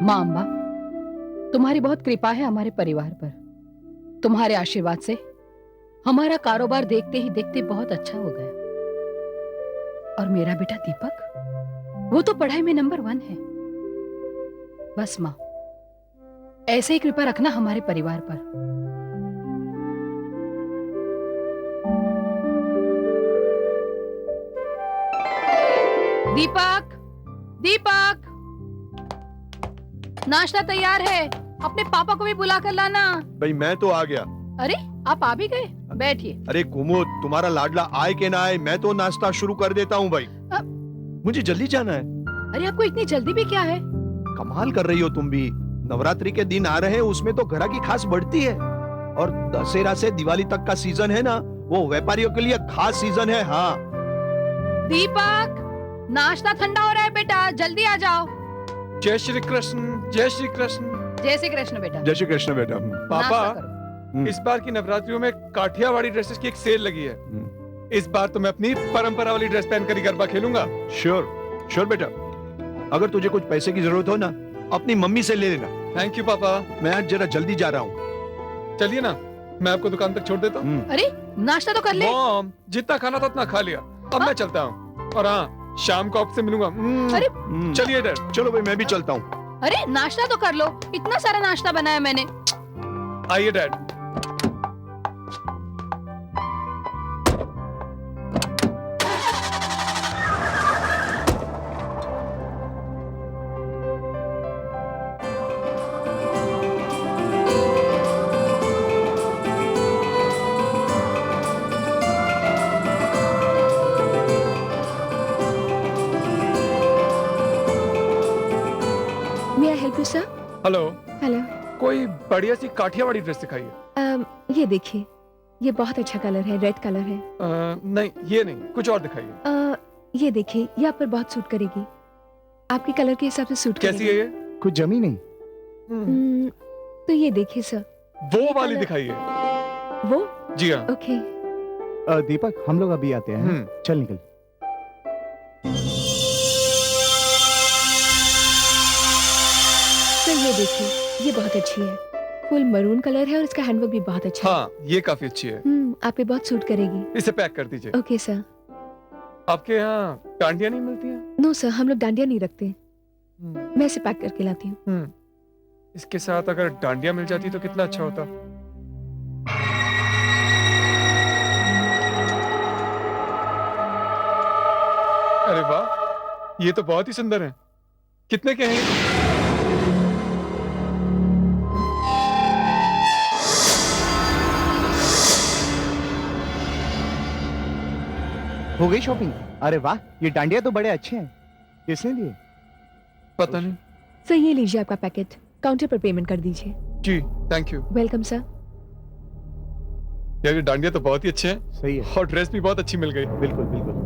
माँ अम्बा, तुम्हारी बहुत कृपा है हमारे परिवार पर। तुम्हारे आशीर्वाद से हमारा कारोबार देखते ही देखते बहुत अच्छा हो गया। और मेरा बेटा दीपक, वो तो पढ़ाई में नंबर 1 है। बस माँ, ऐसे ही कृपा रखना हमारे परिवार पर। दीपक, दीपक, नाश्ता तैयार है, अपने पापा को भी बुला कर लाना। भाई मैं तो आ गया। अरे, आप आ भी गए? बैठिए। अरे कुमुद, तुम्हारा लाडला आए के ना आए, मैं तो नाश्ता शुरू कर देता हूँ भाई। मुझे जल्दी जाना है। अरे, आपको इतनी जल्दी भी क्या है? कमाल कर रही हो तुम भी। नवरात्रि के दिन आ रहे हैं, उसमें तो ग्राहकी खास बढ़ती है। और दशहरा से दिवाली तक का सीजन है ना, वो व्यापारियों के लिए खास सीजन है। हाँ दीपक, नाश्ता ठंडा हो रहा है बेटा, जल्दी आ जाओ। जय श्री कृष्ण, जय श्री कृष्ण। जय श्री कृष्ण बेटा। जय श्री कृष्ण बेटा। पापा, इस बार की नवरात्रियों में काठियावाड़ी ड्रेसेस की एक सेल लगी है। इस बार तो मैं अपनी परंपरा वाली ड्रेस पहनकर ही गरबा खेलूंगा। श्योर श्योर बेटा। अगर तुझे कुछ पैसे की जरूरत हो ना, अपनी मम्मी से ले लेना। थैंक यू पापा। मैं आज जरा जल्दी जा रहा हूँ। चलिए ना, मैं आपको दुकान तक छोड़ देता हूँ। अरे, नाश्ता तो कर ले। मॉम, जितना खाना था उतना खा लिया, अब मैं चलता हूँ। और हाँ, शाम को आपसे मिलूंगा। अरे, चलिए डैड। चलो भाई, मैं भी चलता हूँ। अरे, नाश्ता तो कर लो, इतना सारा नाश्ता बनाया मैंने। आइए dad. May I help you, sir? Hello. Hello. कोई बढ़िया सी काठियावाड़ी ड्रेस दिखाइए। ये देखिए, ये बहुत अच्छा कलर है, रेड कलर है। नहीं, ये नहीं, कुछ और दिखाइए। ये देखिए, ये आप पर बहुत सूट करेगी, आपके कलर के हिसाब से सूट कैसी है ये? कुछ जमी नहीं। तो ये देखिए सर। वो वाली दिखाइए। वो? जी हाँ। ओके। दीपक, हम लोग अभी आते हैं। चल निकल। सर ये देखिए, ये बहुत अच्छी है, फुल मरून कलर है और इसका हैंडवर्क भी बहुत अच्छा है। हाँ, ये काफी अच्छी है। आप पे बहुत सूट करेगी। इसे पैक कर दीजिए। Okay sir. आपके यहाँ डांडिया नहीं मिलती है? नो सर, हम लोग डांडिया नहीं रखते। मैं इसे पैक करके लाती हूँ। इसके साथ अगर डांडिया मिल जाती तो कितना अच्छा होता। अरे वाह, ये तो बहुत ही सुंदर है। कितने के हैं? हो गई शॉपिंग? अरे वाह, ये डांडिया तो बड़े अच्छे हैं। किसने दिए? पता नहीं। सर ये लीजिए आपका पैकेट, काउंटर पर पेमेंट कर दीजिए। जी, थैंक यू। Welcome sir. यार ये डांडिया तो बहुत ही अच्छे हैं। सही है। और ड्रेस भी बहुत अच्छी मिल गई। बिल्कुल बिल्कुल।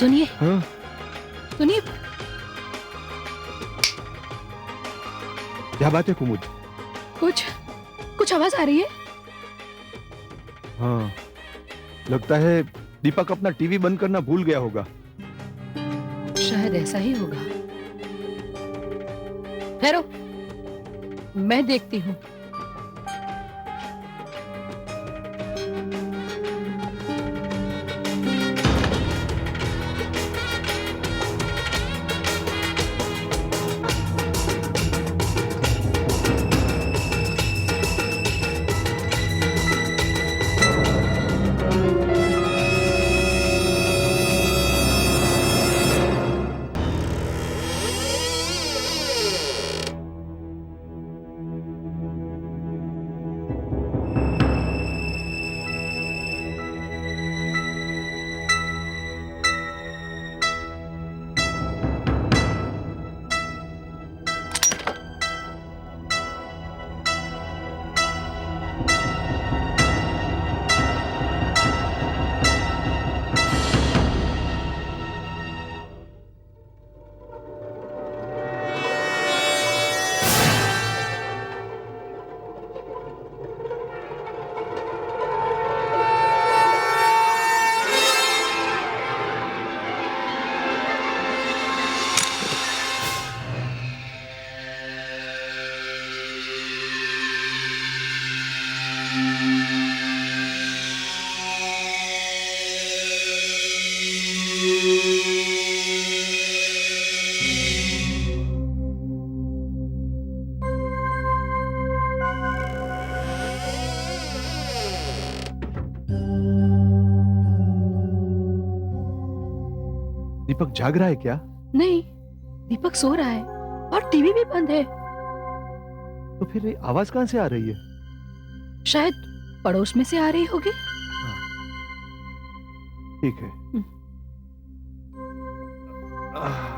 सुनिए हाँ? सुनिए। क्या बात है कुमुद? कुछ कुछ आवाज आ रही है। हाँ, लगता है दीपक अपना टीवी बंद करना भूल गया होगा। शायद ऐसा ही होगा। ठहरो, मैं देखती हूँ। दीपक जाग रहा है क्या? नहीं, दीपक सो रहा है और टीवी भी बंद है। तो फिर ये आवाज कहां से आ रही है? शायद पड़ोस में से आ रही होगी। ठीक है। हम्म। आह,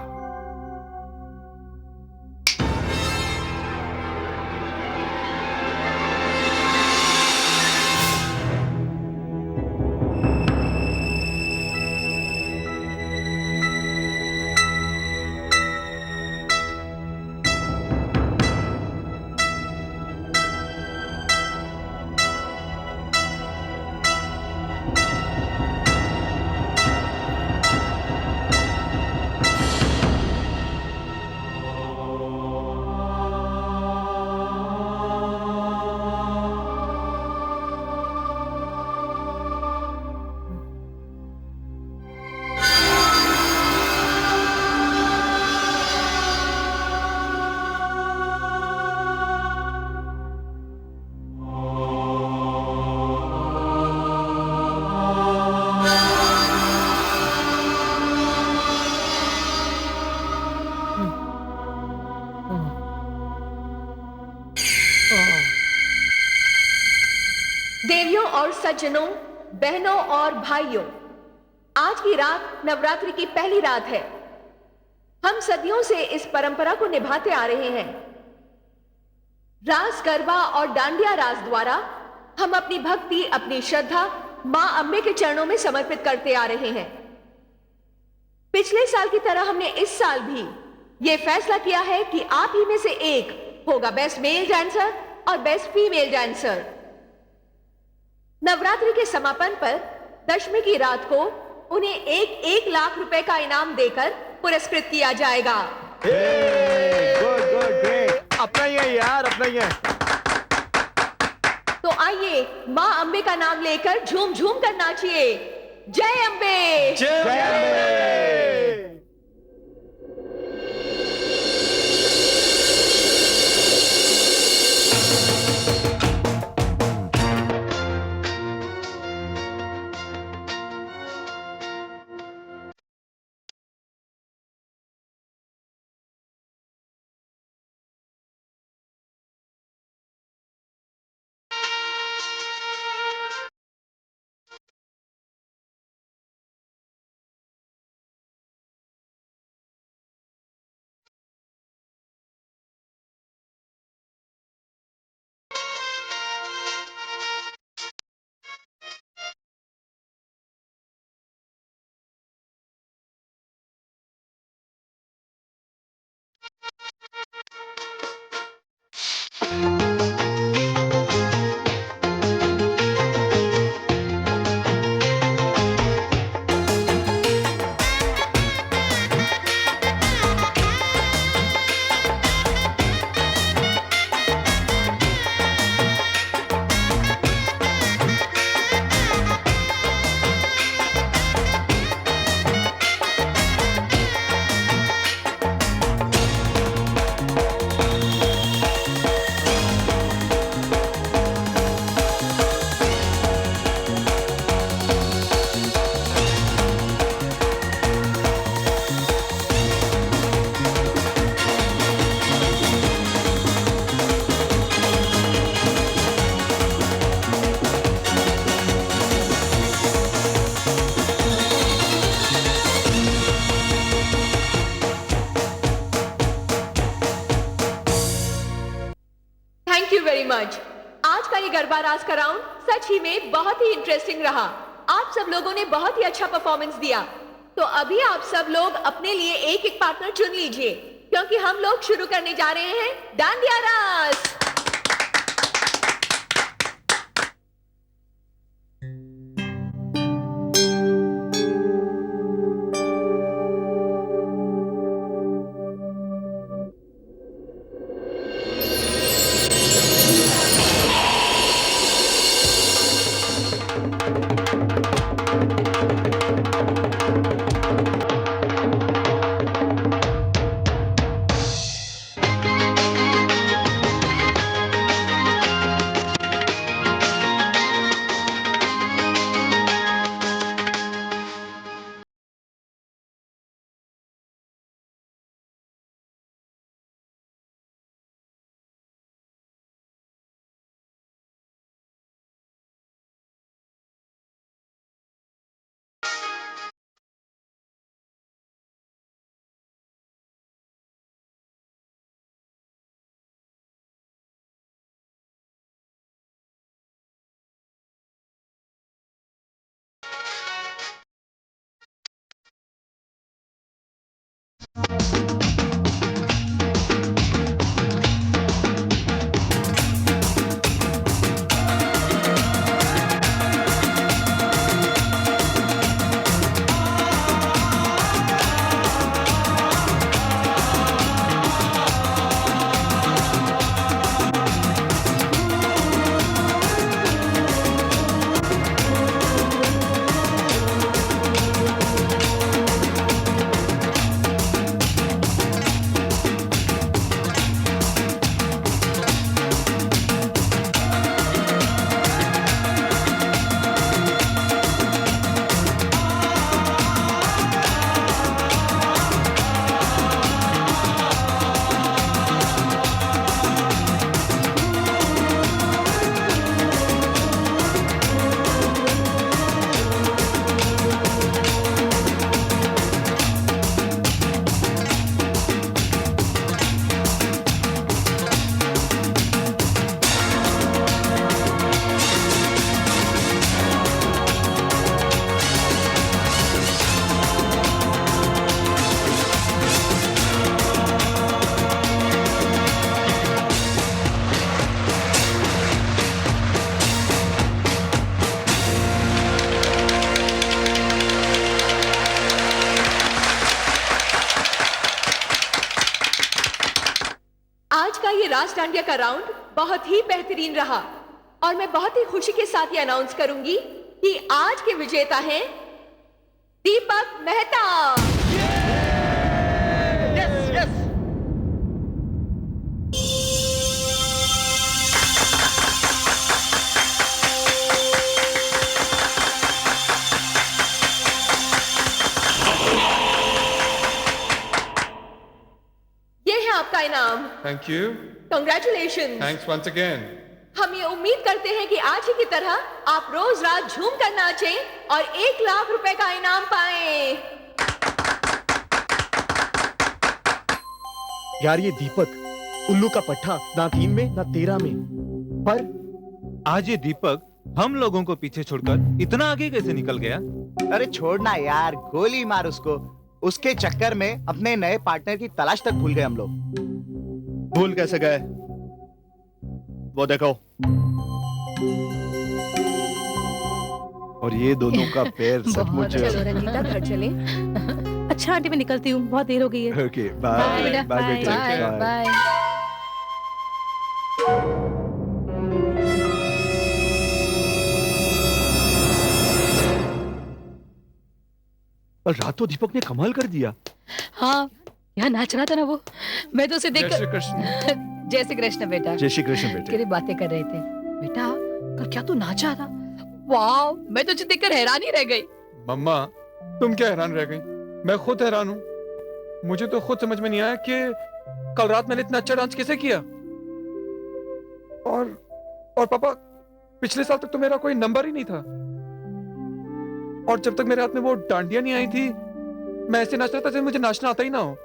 देवियों और सज्जनों, बहनों और भाइयों, आज की रात नवरात्रि की पहली रात है। हम सदियों से इस परंपरा को निभाते आ रहे हैं। रास गरबा और डांडिया रास द्वारा हम अपनी भक्ति, अपनी श्रद्धा मां अम्बे के चरणों में समर्पित करते आ रहे हैं। पिछले साल की तरह हमने इस साल भी यह फैसला किया है कि आप ही में से एक होगा बेस्ट मेल डांसर और बेस्ट फीमेल डांसर। नवरात्रि के समापन पर दशमी की रात को उन्हें 1-1 लाख रुपए का इनाम देकर पुरस्कृत किया जाएगा। Good good great. अपना ही है यार, अपना ही है। तो आइए मां अम्बे का नाम लेकर झूम झूम कर नाचिए। जय अम्बे। जय अम्बे। मच। आज का ये गरबा रास का राउंड सच ही में बहुत ही इंटरेस्टिंग रहा। आप सब लोगों ने बहुत ही अच्छा परफॉर्मेंस दिया। तो अभी आप सब लोग अपने लिए एक एक पार्टनर चुन लीजिए, क्योंकि हम लोग शुरू करने जा रहे हैं डांडिया रास। आज का ये रास डांडिया का राउंड बहुत ही बेहतरीन रहा और मैं बहुत ही खुशी के साथ ये अनाउंस करूंगी कि आज के विजेता हैं दीपक मेहता। ये है आपका इनाम। Thank you. Congratulation. Thanks once again. हम ये उम्मीद करते हैं कि आज ही की तरह आप रोज रात झूम कर नाचें और 1,00,000 रुपए का इनाम पाएं। यार ये दीपक उल्लू का पट्टा, ना 3 में ना 13 में। पर आज ये दीपक हम लोगों को पीछे छोड़कर इतना आगे कैसे निकल गया? अरे छोड़ना यार, गोली मार उसको। उसके चक्कर में अपने नए पार्टनर की तलाश तक भूल गए हम लोग। भूल कैसे गए? वो देखो, और ये दोनों का पैर सचमुच। चलो रंजीता घर चले। अच्छा आंटी मैं निकलती हूँ, बहुत देर हो गई है। ओके, बाय बाय बेटा, बाय बेटा, बाय बाय। बाय। और रात तो दीपक ने कमाल कर दिया। हाँ, यहाँ नाच रहा था ना वो, मैं तो उसे जय देखकर श्री कृष्ण। जय श्री कृष्ण बेटा। जय श्री कृष्ण बेटे। तेरी बातें कर रहे थे बेटा। कल क्या तू नाचा था? वाह, मैं तुझे देखकर हैरान ही रह गई। मम्मा तुम क्या हैरान रह गई? मैं खुद हैरान हूँ। मुझे तो खुद समझ में नहीं आया कि कल रात मैंने इतना अच्छा डांस कैसे किया। और पापा, पिछले साल तक तो मेरा कोई नंबर ही नहीं था, और जब तक मेरे हाथ में वो डांडिया नहीं आई थी मैं ऐसे नाच रहा था जैसे मुझे नाचना आता ही ना हो।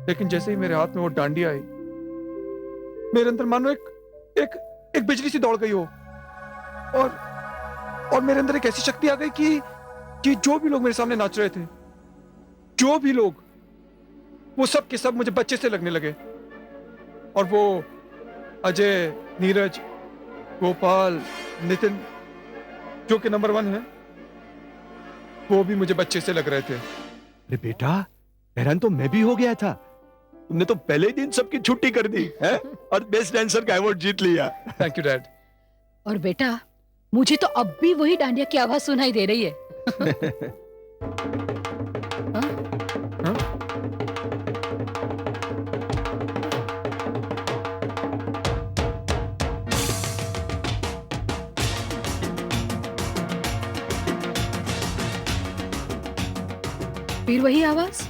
लेकिन जैसे ही मेरे हाथ में वो डांडिया आई, मेरे अंदर मानो एक बिजली सी दौड़ गई हो और मेरे अंदर एक ऐसी शक्ति आ गई कि जो भी लोग मेरे सामने नाच रहे थे, जो भी लोग, वो सब के सब मुझे बच्चे से लगने लगे। और वो अजय, नीरज, गोपाल, नितिन जो कि नंबर 1 है, वो भी मुझे बच्चे से लग रहे थे। अरे बेटा, हैरान तो मैं भी हो गया था। तुमने तो पहले ही दिन सबकी छुट्टी कर दी है और बेस्ट डांसर का अवार्ड जीत लिया। Thank you dad. और बेटा, मुझे तो अब भी वही डांडिया की आवाज सुनाई दे रही है। हाँ? हाँ? फिर वही आवाज।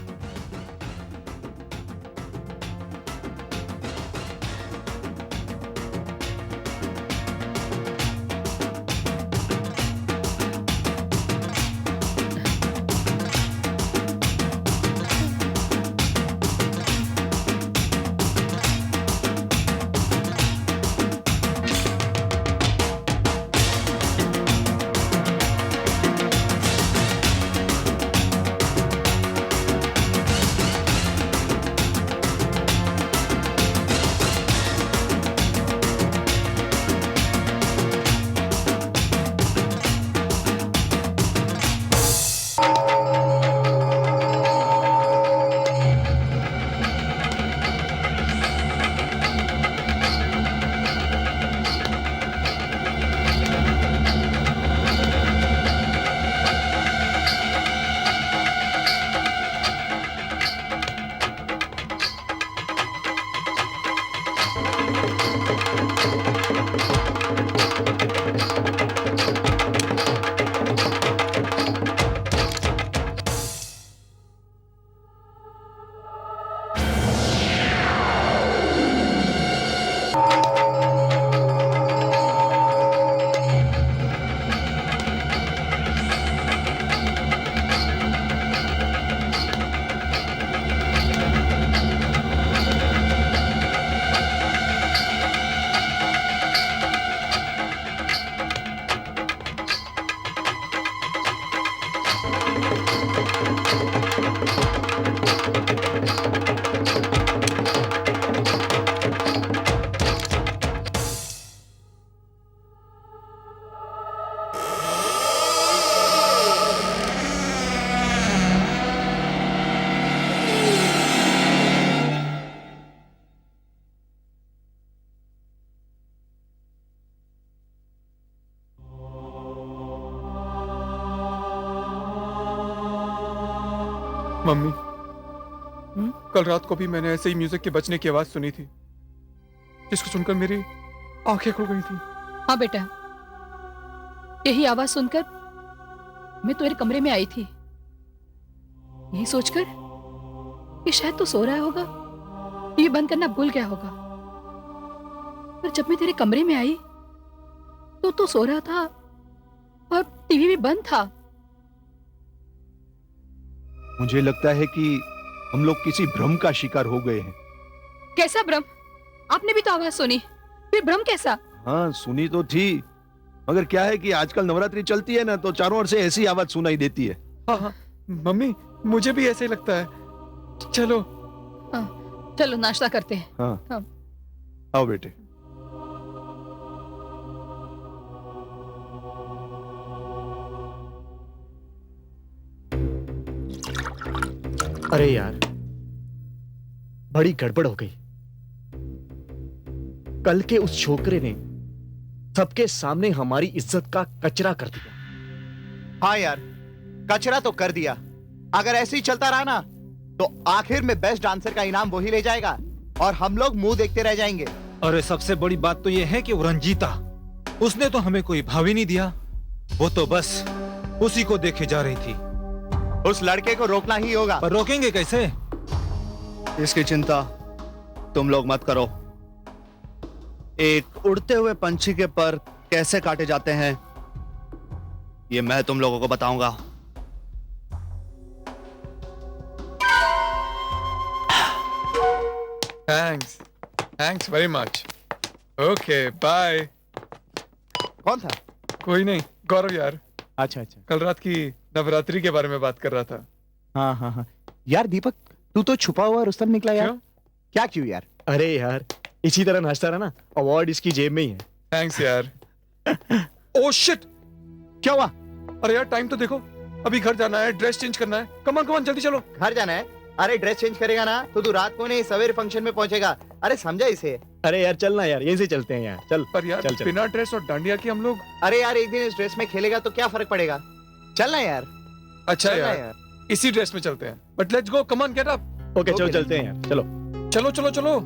मम्मी, कल रात को भी मैंने ऐसे ही म्यूजिक के बजने की आवाज सुनी थी, जिसको सुनकर मेरी आंखें खुल गई थी। हाँ बेटा, यही आवाज सुनकर मैं तेरे कमरे में आई थी, यही सोचकर कि शायद तू सो रहा होगा, टीवी बंद करना भूल गया होगा। पर जब मैं तेरे कमरे में आई तो तू सो रहा था और टीवी भी बंद था। मुझे लगता है कि हम लोग किसी भ्रम का शिकार हो गए हैं। कैसा भ्रम? आपने भी तो आवाज सुनी, फिर भ्रम कैसा? हाँ, सुनी तो थी, मगर क्या है कि आजकल नवरात्रि चलती है ना, तो चारों ओर से ऐसी आवाज सुनाई देती है। हाँ हाँ मम्मी, मुझे भी ऐसे ही लगता है। चलो। हाँ, चलो नाश्ता करते हैं। हाँ, हाँ। आओ बेटे। अरे यार, बड़ी गड़बड़ हो गई। कल के उस छोकरे ने सबके सामने हमारी इज्जत का कचरा कर दिया। हाँ यार, कचरा तो कर दिया। अगर ऐसे ही चलता रहा ना, तो आखिर में बेस्ट डांसर का इनाम वही ले जाएगा और हम लोग मुंह देखते रह जाएंगे। अरे सबसे बड़ी बात तो यह है कि वो रंजीता, उसने तो हमें कोई भाव ही नहीं दिया। वो तो बस उसी को देखे जा रही थी। उस लड़के को रोकना ही होगा। पर रोकेंगे कैसे? इसकी चिंता तुम लोग मत करो। एक उड़ते हुए पंछी के पर कैसे काटे जाते हैं, ये मैं तुम लोगों को बताऊंगा। Thanks very much. Okay bye. कौन था? कोई नहीं, गौरव यार। अच्छा अच्छा। कल रात की नवरात्रि के बारे में बात कर रहा था। हाँ हाँ हाँ। यार दीपक, तू तो छुपा हुआ रुस्तम निकला यार। क्यों? क्या क्यों यार? अरे यार इसी तरह नाचता रहा ना, अवार्ड इसकी जेब में ही है। थैंक्स यार। ओह शिट, क्या हुआ? अरे यार टाइम तो देखो, अभी घर जाना है, ड्रेस चेंज करना है। कम ऑन जल्दी चलो। घर जाना है? अरे ड्रेस चेंज करेगा ना तो तू रात को नहीं सवेरे फंक्शन में पहुंचेगा। अरे समझा इसे? अरे यार चलना यार, यहीं से चलते हैं यार। चल पर यार चल, चल। बिना ड्रेस और डांडिया के हम लोग। अरे यार एक दिन इस ड्रेस में खेलेगा तो क्या फर्क पड़ेगा? चलना यार। अच्छा चलना यार, इसी ड्रेस में चलते हैं। But let's go, come on get up. Okay चलो चलते हैं यार, चलो चलो चलो चलो।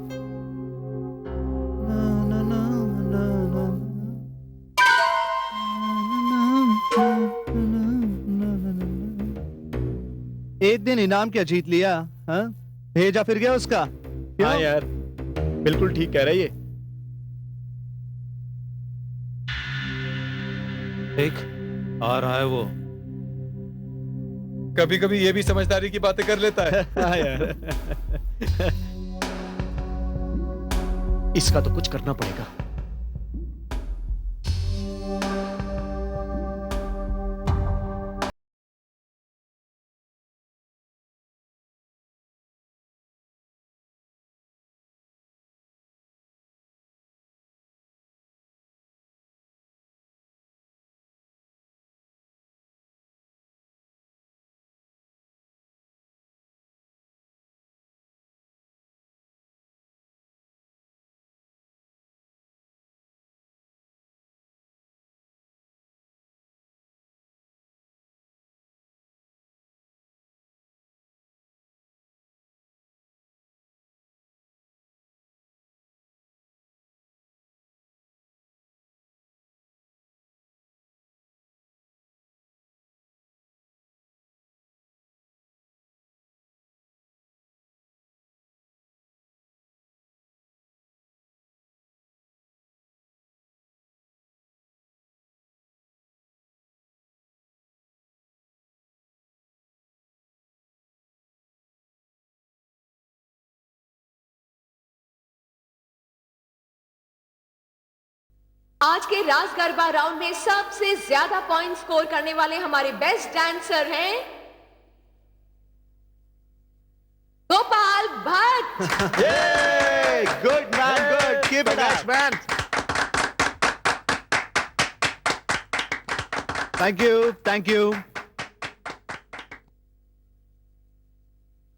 एक दिन इनाम क्या जीत लिया? हाँ, भेजा फिर गया उसका। हाँ यार बिल्कुल ठीक कह रही है। देख आ रहा है वो। कभी कभी ये भी समझदारी की बातें कर लेता है। हाँ यार इसका तो कुछ करना पड़ेगा। आज के रास गरबा राउंड में सबसे ज्यादा पॉइंट स्कोर करने वाले हमारे बेस्ट डांसर हैं Gopal Bhatt. Good man, good. Keep it up man. Thank you, thank you.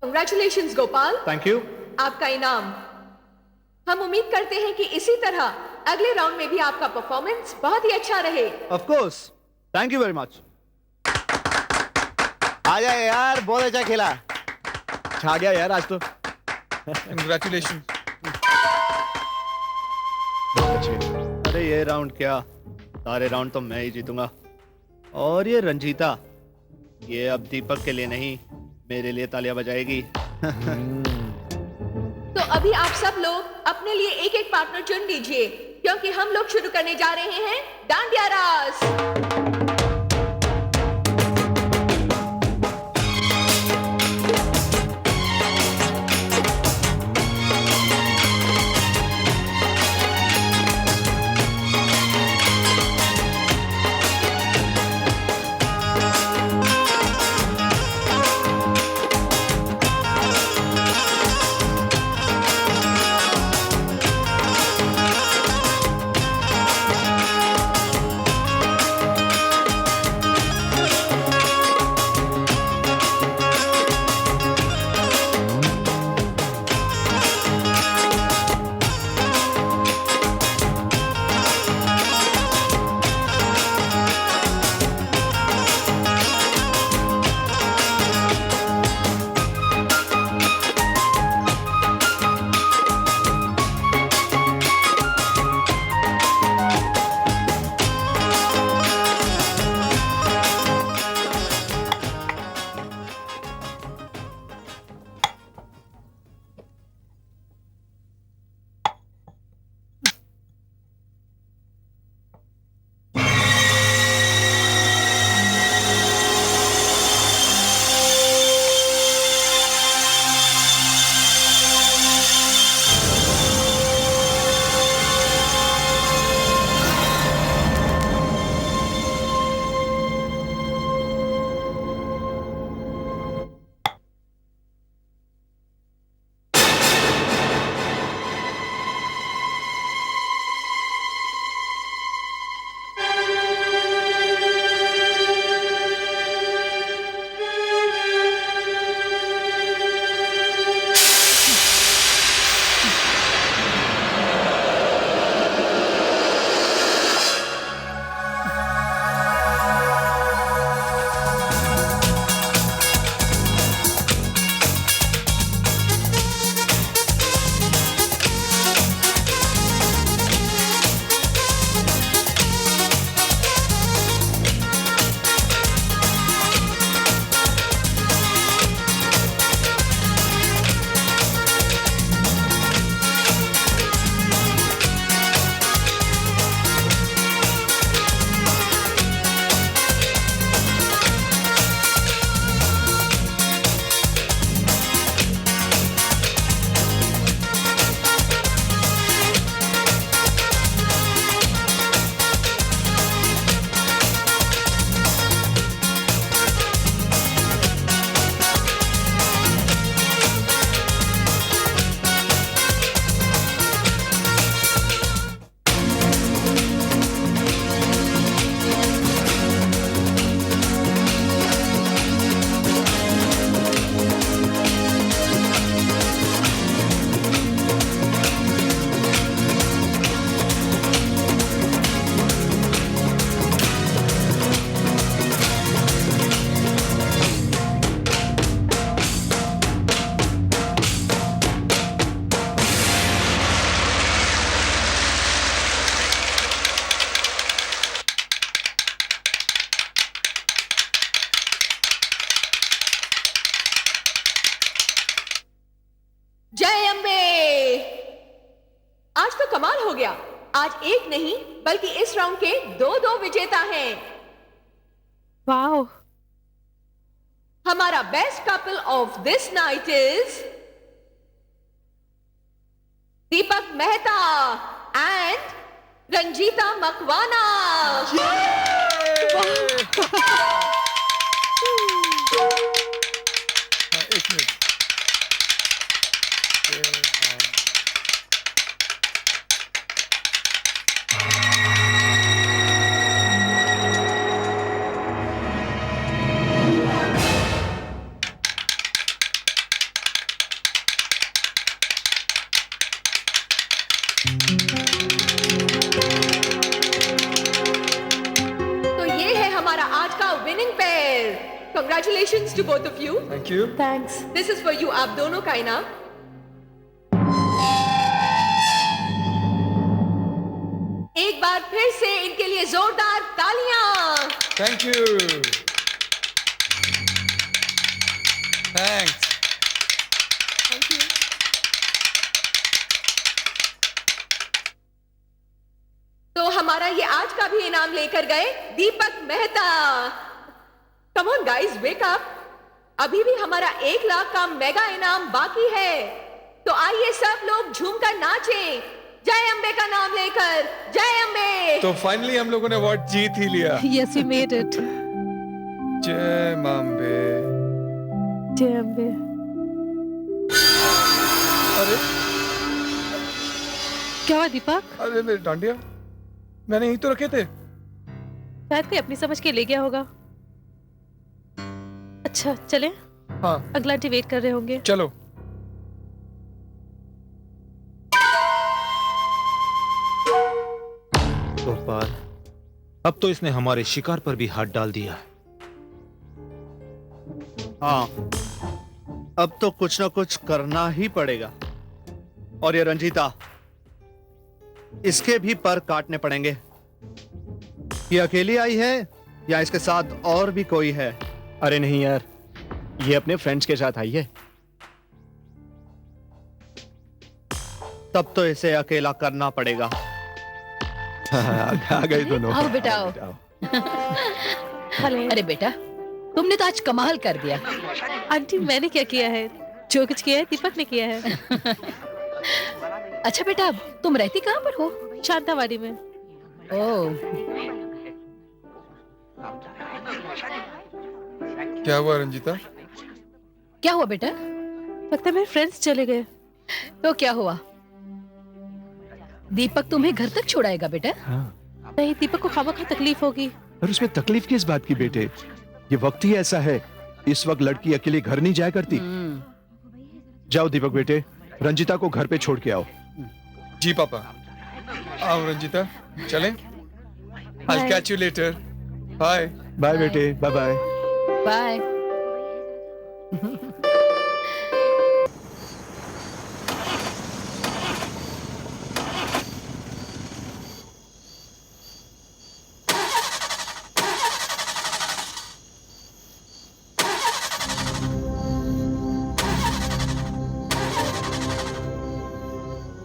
Congratulations Gopal, thank you. आपका इनाम। हम उम्मीद करते हैं कि इसी तरह अगले राउंड में भी आपका परफॉर्मेंस बहुत ही अच्छा रहे। Of course, thank you very much. आ जाए यार, बहुत अच्छा खेला। छा गया यार आज तो। कंग्रेचुलेशन। अरे ये राउंड क्या, सारे राउंड तो मैं ही जीतूंगा। और ये रंजीता, ये अब दीपक के लिए नहीं मेरे लिए तालियां बजाएगी। तो अभी आप सब लोग अपने लिए एक एक पार्टनर चुन लीजिए, क्योंकि हम लोग शुरू करने जा रहे हैं डांडिया रास। कमाल हो गया। आज एक नहीं बल्कि इस राउंड के दो विजेता हैं। वाओ। हमारा best couple of this night is Deepak Mehta and Ranjeeta Makwana. एक मिनट। तो ये है हमारा आज का winning pair. Congratulations to both of you. Thank you. Thanks. This is for you, आप दोनों का इनाम। एक बार फिर से इनके लिए जोरदार तालियां। Thank you. Thanks. Thank you. तो हमारा ये आज का भी इनाम लेकर गए Deepak Mehta. Come on guys, wake up. अभी भी हमारा 1 लाख का मेगा इनाम बाकी है। तो आइए सब लोग झूमकर नाचें, जय अम्बे का नाम लेकर। जय अम्बे। तो फाइनली हम लोगों ने अवार्ड जीत ही लिया। Yes we made it. जय मांबे। जय अम्बे। अरे क्या हुआ दीपक? अरे मेरे डांडिया मैंने यहीं तो रखे थे। शायद कोई अपनी समझ के ले गया होगा। अच्छा चले, हाँ अगला आंटी वेट कर रहे होंगे। चलो। गोपाल, अब तो इसने हमारे शिकार पर भी हाथ डाल दिया। हाँ, अब तो कुछ ना कुछ करना ही पड़ेगा। और ये रंजीता, इसके भी पर काटने पड़ेंगे। ये अकेली आई है या इसके साथ और भी कोई है? अरे नहीं यार, ये अपने फ्रेंड्स के साथ आई है। तब तो इसे अकेला करना पड़ेगा। आ गए दोनों। आओ बेटा, आओ। हेलो। अरे बेटा, तुमने तो आज कमाल कर दिया। आंटी मैंने क्या किया है? जो कुछ किया है दीपक ने किया है। अच्छा बेटा, तुम रहती कहाँ पर हो? शांतावाड़ी में। ओह, क्या हुआ रंजीता? क्या हुआ बेटा? लगता है मेरे फ्रेंड्स चले गए। तो क्या हुआ? दीपक तुम्हें घर तक छोड़ाएगा बेटा? नहीं, दीपक को खामखा तकलीफ होगी। और उसमें तकलीफ किस बात की बेटे? ये वक्त ही ऐसा है। इस वक्त लड़की अकेली घर नहीं जाया करती। जाओ दीपक बेटे, रंजीता को घर पे छोड़ के आओ। जी पापा। आओ रंजीता, चलें? I'll catch you later. Bye. Bye बेटे, बाय बाय। बाय।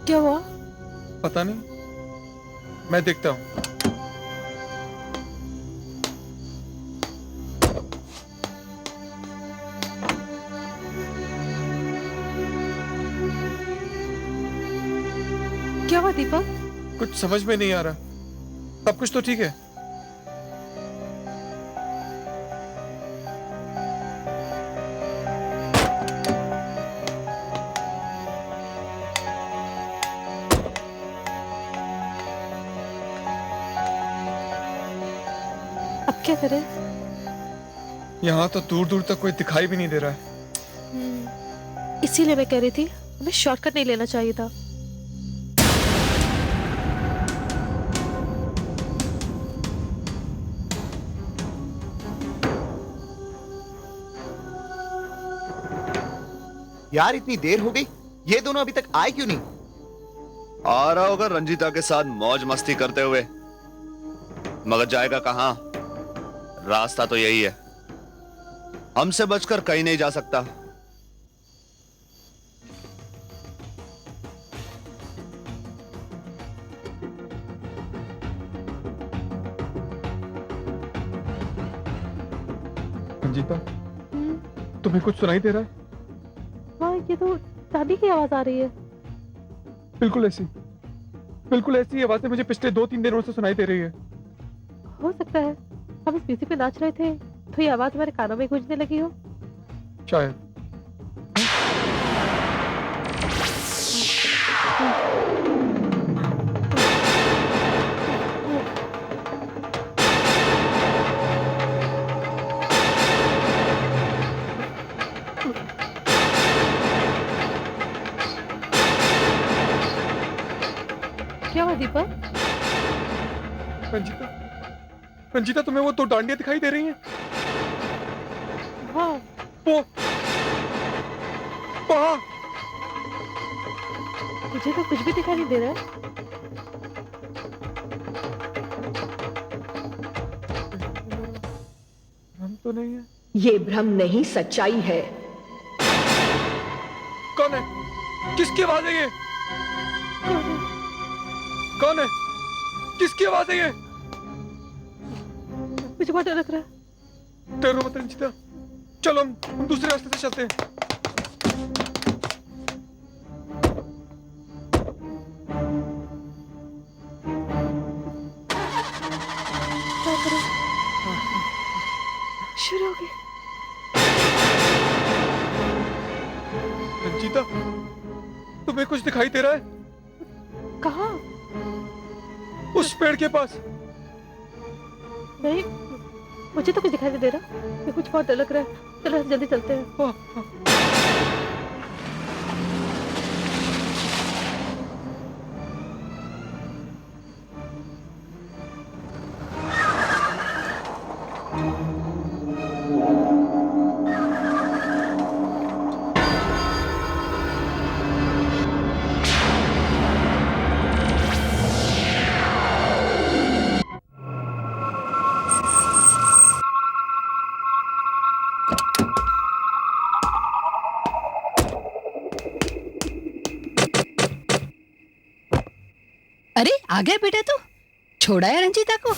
क्या हुआ? पता नहीं, मैं देखता हूँ। क्या हुआ दीपक? कुछ समझ में नहीं आ रहा। सब कुछ तो ठीक है। अब क्या करें? यहाँ तो दूर दूर तक कोई दिखाई भी नहीं दे रहा है। इसीलिए मैं कह रही थी हमें शॉर्टकट नहीं लेना चाहिए था। यार इतनी देर हो गई, ये दोनों अभी तक आए क्यों नहीं? आ रहा होगा रंजीता के साथ मौज मस्ती करते हुए, मगर जाएगा कहां? रास्ता तो यही है, हमसे बचकर कहीं नहीं जा सकता। रंजीता, हम्म, तुम्हें कुछ सुनाई दे रहा है? हाँ, ये तो दादी की आवाज आ रही है। बिल्कुल ऐसी आवाजें मुझे पिछले 2-3 दिनों से सुनाई दे रही है। हो सकता है हम इस म्यूजिक पे नाच रहे थे तो ये आवाज हमारे कानों में गूंजने लगी हो। शायद। क्या हुआ दीपक? रंजीता, तुम्हें वो 2 डांडियां दिखाई दे रही हैं? हाँ, वो वहाँ। मुझे तो कुछ भी दिखाई नहीं दे रहा है। हम तो नहीं है। ये भ्रम नहीं, सच्चाई है। कौन है? किसकी आवाज है ये? कौन है? किसकी आवाज है ये? मुझे बहुत डर लग रहा है। डरो मत रंजीता, चलो हम दूसरे रास्ते से चलते हैं। क्या करूं? शुरू हो गई। रंजीता, तुम्हें कुछ दिखाई दे रहा है? कहाँ? उस पेड़ के पास। नहीं, मुझे तो कुछ दिखाई नहीं दे रहा। ये कुछ बहुत डर लग रहा है। चलो जल्दी चलते हैं। हाँ, हाँ। अरे आ गया बेटा तू, छोड़ा है रंजीता को?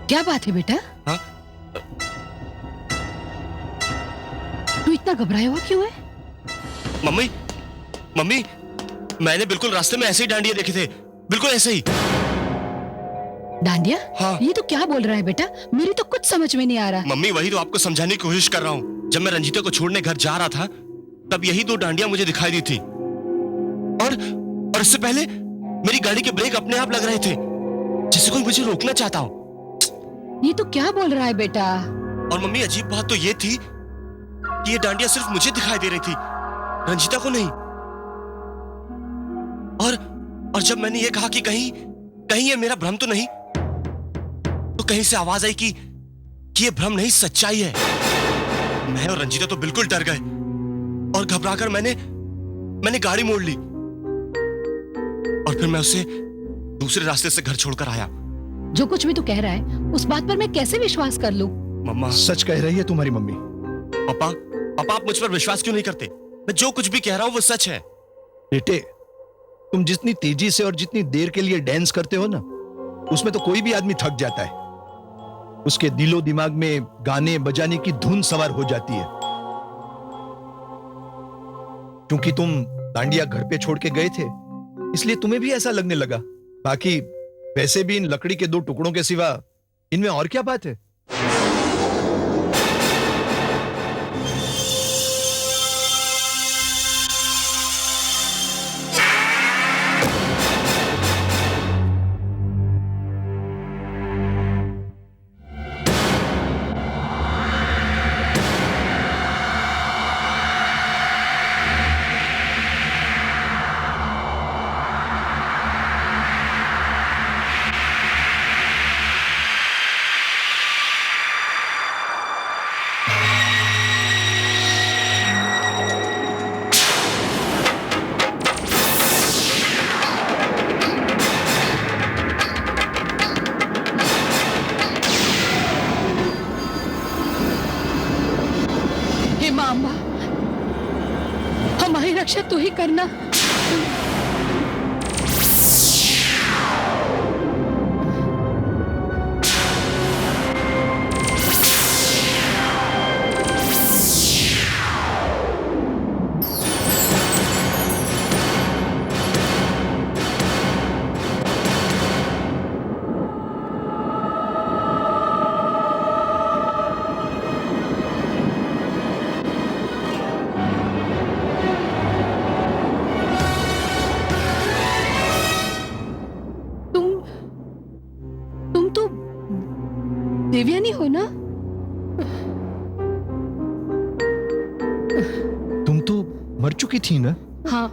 क्या बात है बेटा? हाँ? तू इतना घबराया हुआ क्यों है? मम्मी, मम्मी, मैंने बिल्कुल रास्ते में ऐसे ही डांडिया देखे थे, बिल्कुल ऐसे ही। डांडिया? हाँ। ये तो क्या बोल रहा है बेटा? मेरी तो कुछ समझ में नहीं आ रहा। मम्मी, वही तो आपको समझाने की कोशिश कर रहा हूँ। जब मैं रंजीता को छोड़ने घर जा रहा था, तब यही 2 डांडिया मुझे दिखाई दी थी। और इससे पहले मेरी गाड़ी के ब्रेक अपने आप लग रहे थे, जैसे कोई मुझे रोकना चाहता हो। ये तो क्या बोल रहा है बेटा? और मम्मी, अजीब बात तो ये थी कि ये डांडिया सिर्फ मुझे दिखाई दे रही थी, रंजीता को नहीं। और जब मैंने ये कहा कि कहीं ये मेरा भ्रम तो नहीं, तो कहीं से आवाज आई कि ये भ्रम नहीं, सच्चाई है। मैं और रंजीता तो बिल्कुल डर गए और घबराकर मैंने गाड़ी मोड़ ली और फिर मैं उसे दूसरे रास्ते से घर छोड़कर आया। जो कुछ भी तू कह रहा है उस बात पर मैं कैसे विश्वास कर लूं? मम्मा, सच कह रही है तुम्हारी मम्मी। पापा, आप मुझ पर विश्वास क्यों नहीं करते? मैं जो कुछ भी कह रहा हूं वो सच है। बेटे, तुम जितनी तेजी से और जितनी देर के लिए डांस करते हो ना, उसमें तो कोई भी आदमी थक जाता है। उसके दिलो दिमाग में गाने बजाने की धुन सवार हो जाती है। क्योंकि तुम डांडिया घर पे छोड़ के गए थे, इसलिए तुम्हें भी ऐसा लगने लगा। बाकी वैसे भी इन लकड़ी के 2 टुकड़ों के सिवा इनमें और क्या बात है? करना। तुम तो देवयानी हो ना? तुम तो मर चुकी थी ना? हाँ,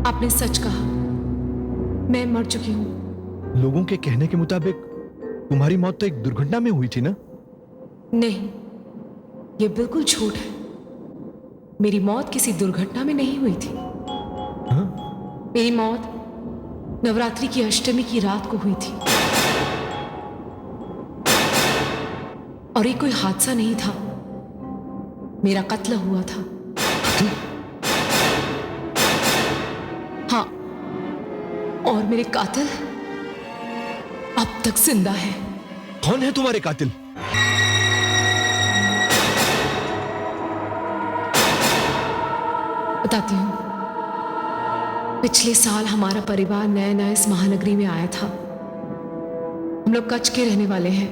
आपने सच कहा, मैं मर चुकी हूँ। लोगों के कहने के मुताबिक तुम्हारी मौत तो एक दुर्घटना में हुई थी ना? नहीं, ये बिल्कुल झूठ है। मेरी मौत किसी दुर्घटना में नहीं हुई थी। हाँ? मेरी मौत नवरात्रि की अष्टमी की रात को हुई थी, और ये कोई हादसा नहीं था, मेरा कत्ल हुआ था। हाँ, और मेरे कातिल अब तक जिंदा है। कौन है तुम्हारे कातिल? बताती हूँ। पिछले साल हमारा परिवार नया नया इस महानगरी में आया था। हम लोग कच्छ के रहने वाले हैं।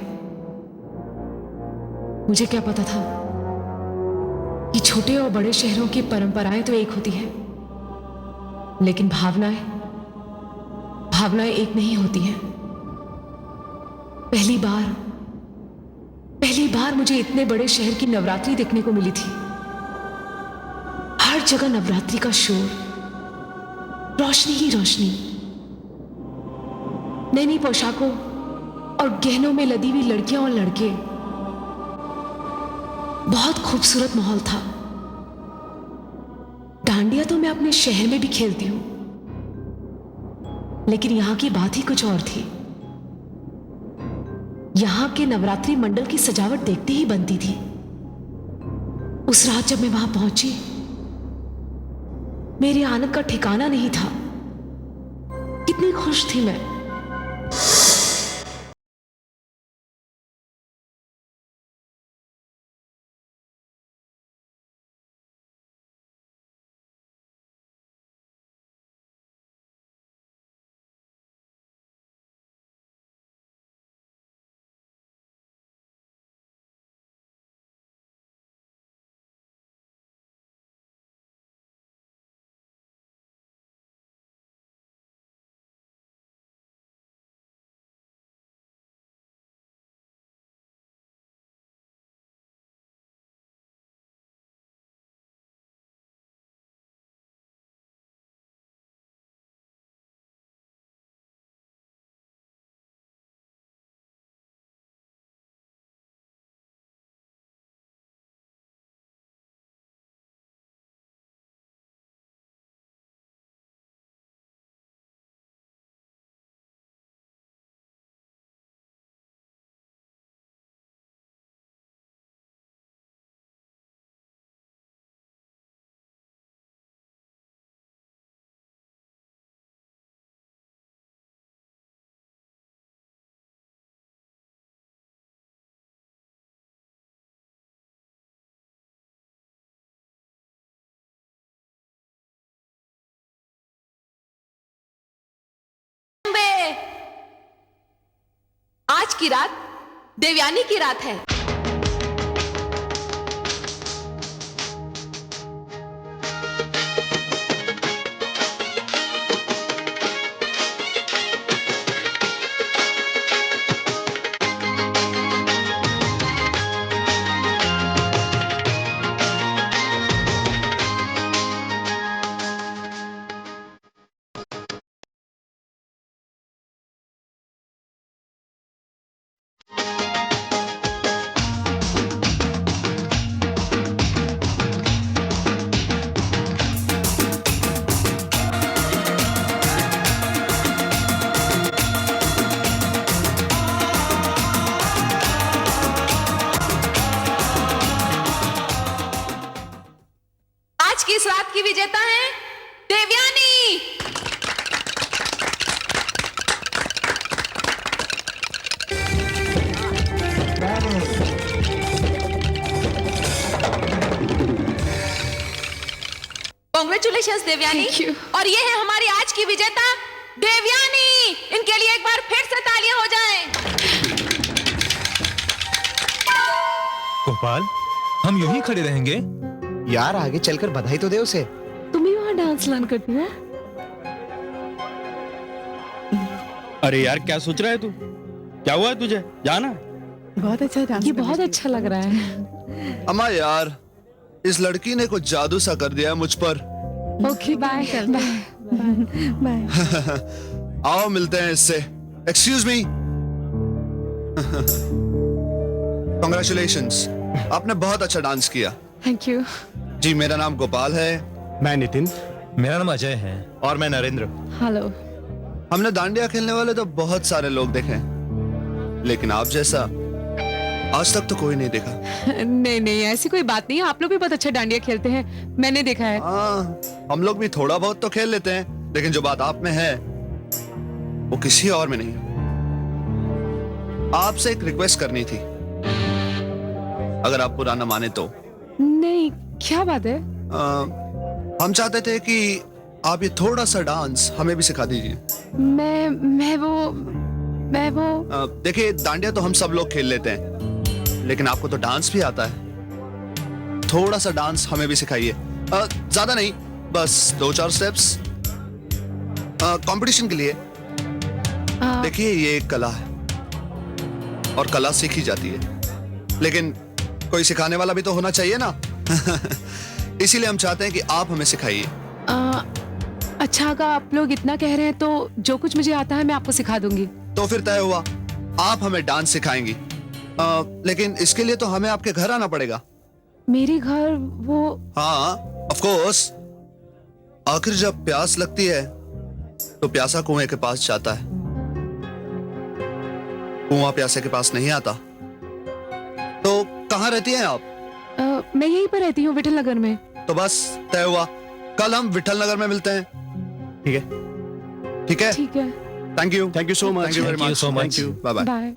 मुझे क्या पता था कि छोटे और बड़े शहरों की परंपराएं तो एक होती हैं, लेकिन भावनाएं एक नहीं होती हैं। पहली बार मुझे इतने बड़े शहर की नवरात्रि देखने को मिली थी। हर जगह नवरात्रि का शोर, रोशनी ही रोशनी, नई नई पोशाकों और गहनों में लदी हुई लड़कियां और लड़के। बहुत खूबसूरत माहौल था। डांडिया तो मैं अपने शहर में भी खेलती हूं, लेकिन यहां की बात ही कुछ और थी। यहां के नवरात्रि मंडल की सजावट देखते ही बनती थी। उस रात जब मैं वहां पहुंची, मेरे आनंद का ठिकाना नहीं था। कितनी खुश थी मैं। आज की रात देवयानी की रात है। कॉन्ग्रेचुलेशंस देवयानी। Thank you. और ये है हमारी आज की विजेता देवयानी। इनके लिए एक बार फिर से तालियां हो जाएं। गोपाल, हम यूं ही खड़े रहेंगे? यार आगे चलकर बधाई तो दे उसे। तुम ही वहाँ डांस लर्न करती हो? अरे यार क्या सोच रहा है तू? क्या हुआ है तुझे? जाना। बहुत अच्छा डांस ये बहुत अच्छा लग रहा है। अम्मा यार, इस लड़की ने कुछ जादू सा कर दिया है मुझ पर। Okay bye bye. आओ मिलते हैं इससे। Excuse me. कांग्रेचुलेशंस, आपने बहुत अच्छा डांस किया। Thank you. जी मेरा नाम गोपाल है। मैं नितिन। मेरा नाम अजय है। और मैं नरेंद्र। हेलो। हमने दांडिया खेलने वाले तो बहुत सारे लोग देखे, लेकिन आप जैसा आज तक तो कोई नहीं देखा। नहीं नहीं, ऐसी कोई बात नहीं है। आप लोग भी बहुत अच्छा डांडिया खेलते हैं, मैंने देखा है। हाँ, हम लोग भी थोड़ा बहुत तो खेल लेते हैं, लेकिन जो बात आप में है वो किसी और में नहीं। आपसे एक रिक्वेस्ट करनी थी, अगर आप बुरा ना माने तो। नहीं, क्या बात है? हम चाहते थे कि आप ये थोड़ा सा डांस हमें भी सिखा दीजिए। मैं वो देखिए दांडिया तो हम सब लोग खेल लेते हैं, लेकिन आपको तो डांस भी आता है। थोड़ा सा डांस हमें भी सिखाइए। ज्यादा नहीं, बस 2-4 स्टेप्स कंपटीशन के लिए। देखिए ये एक कला है और कला सीखी जाती है, लेकिन कोई सिखाने वाला भी तो होना चाहिए ना। इसीलिए हम चाहते हैं कि आप हमें सिखाइए। अच्छा, अगर आप लोग इतना कह रहे हैं तो जो कुछ मुझे आता है मैं आपको सिखा दूंगी। तो फिर तय हुआ, आप हमें डांस सिखाएंगी। लेकिन इसके लिए तो हमें आपके घर आना पड़ेगा। मेरे घर? वो हाँ ऑफ कोर्स। आखिर जब प्यास लगती है तो प्यासा कुएं के पास जाता है, कुआं प्यासे के पास नहीं आता। तो कहाँ रहती हैं आप? मैं यहीं पर रहती हूँ, विठल नगर में। तो बस तय हुआ, कल हम विठल नगर में मिलते हैं। ठीक है? ठीक है, ठीक है। Thank you so much. Thank you so much. Bye bye. Bye.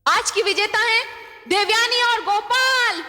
आज की विजेता हैं देवयानी और गोपाल।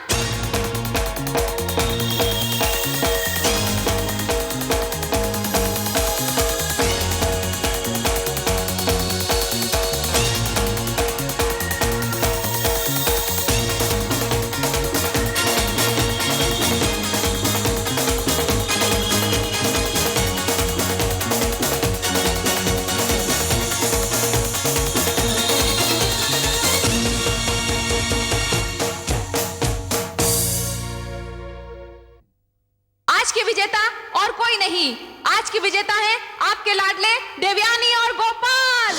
आज की विजेता और कोई नहीं, आज की विजेता है आपके लाडले देवयानी और गोपाल।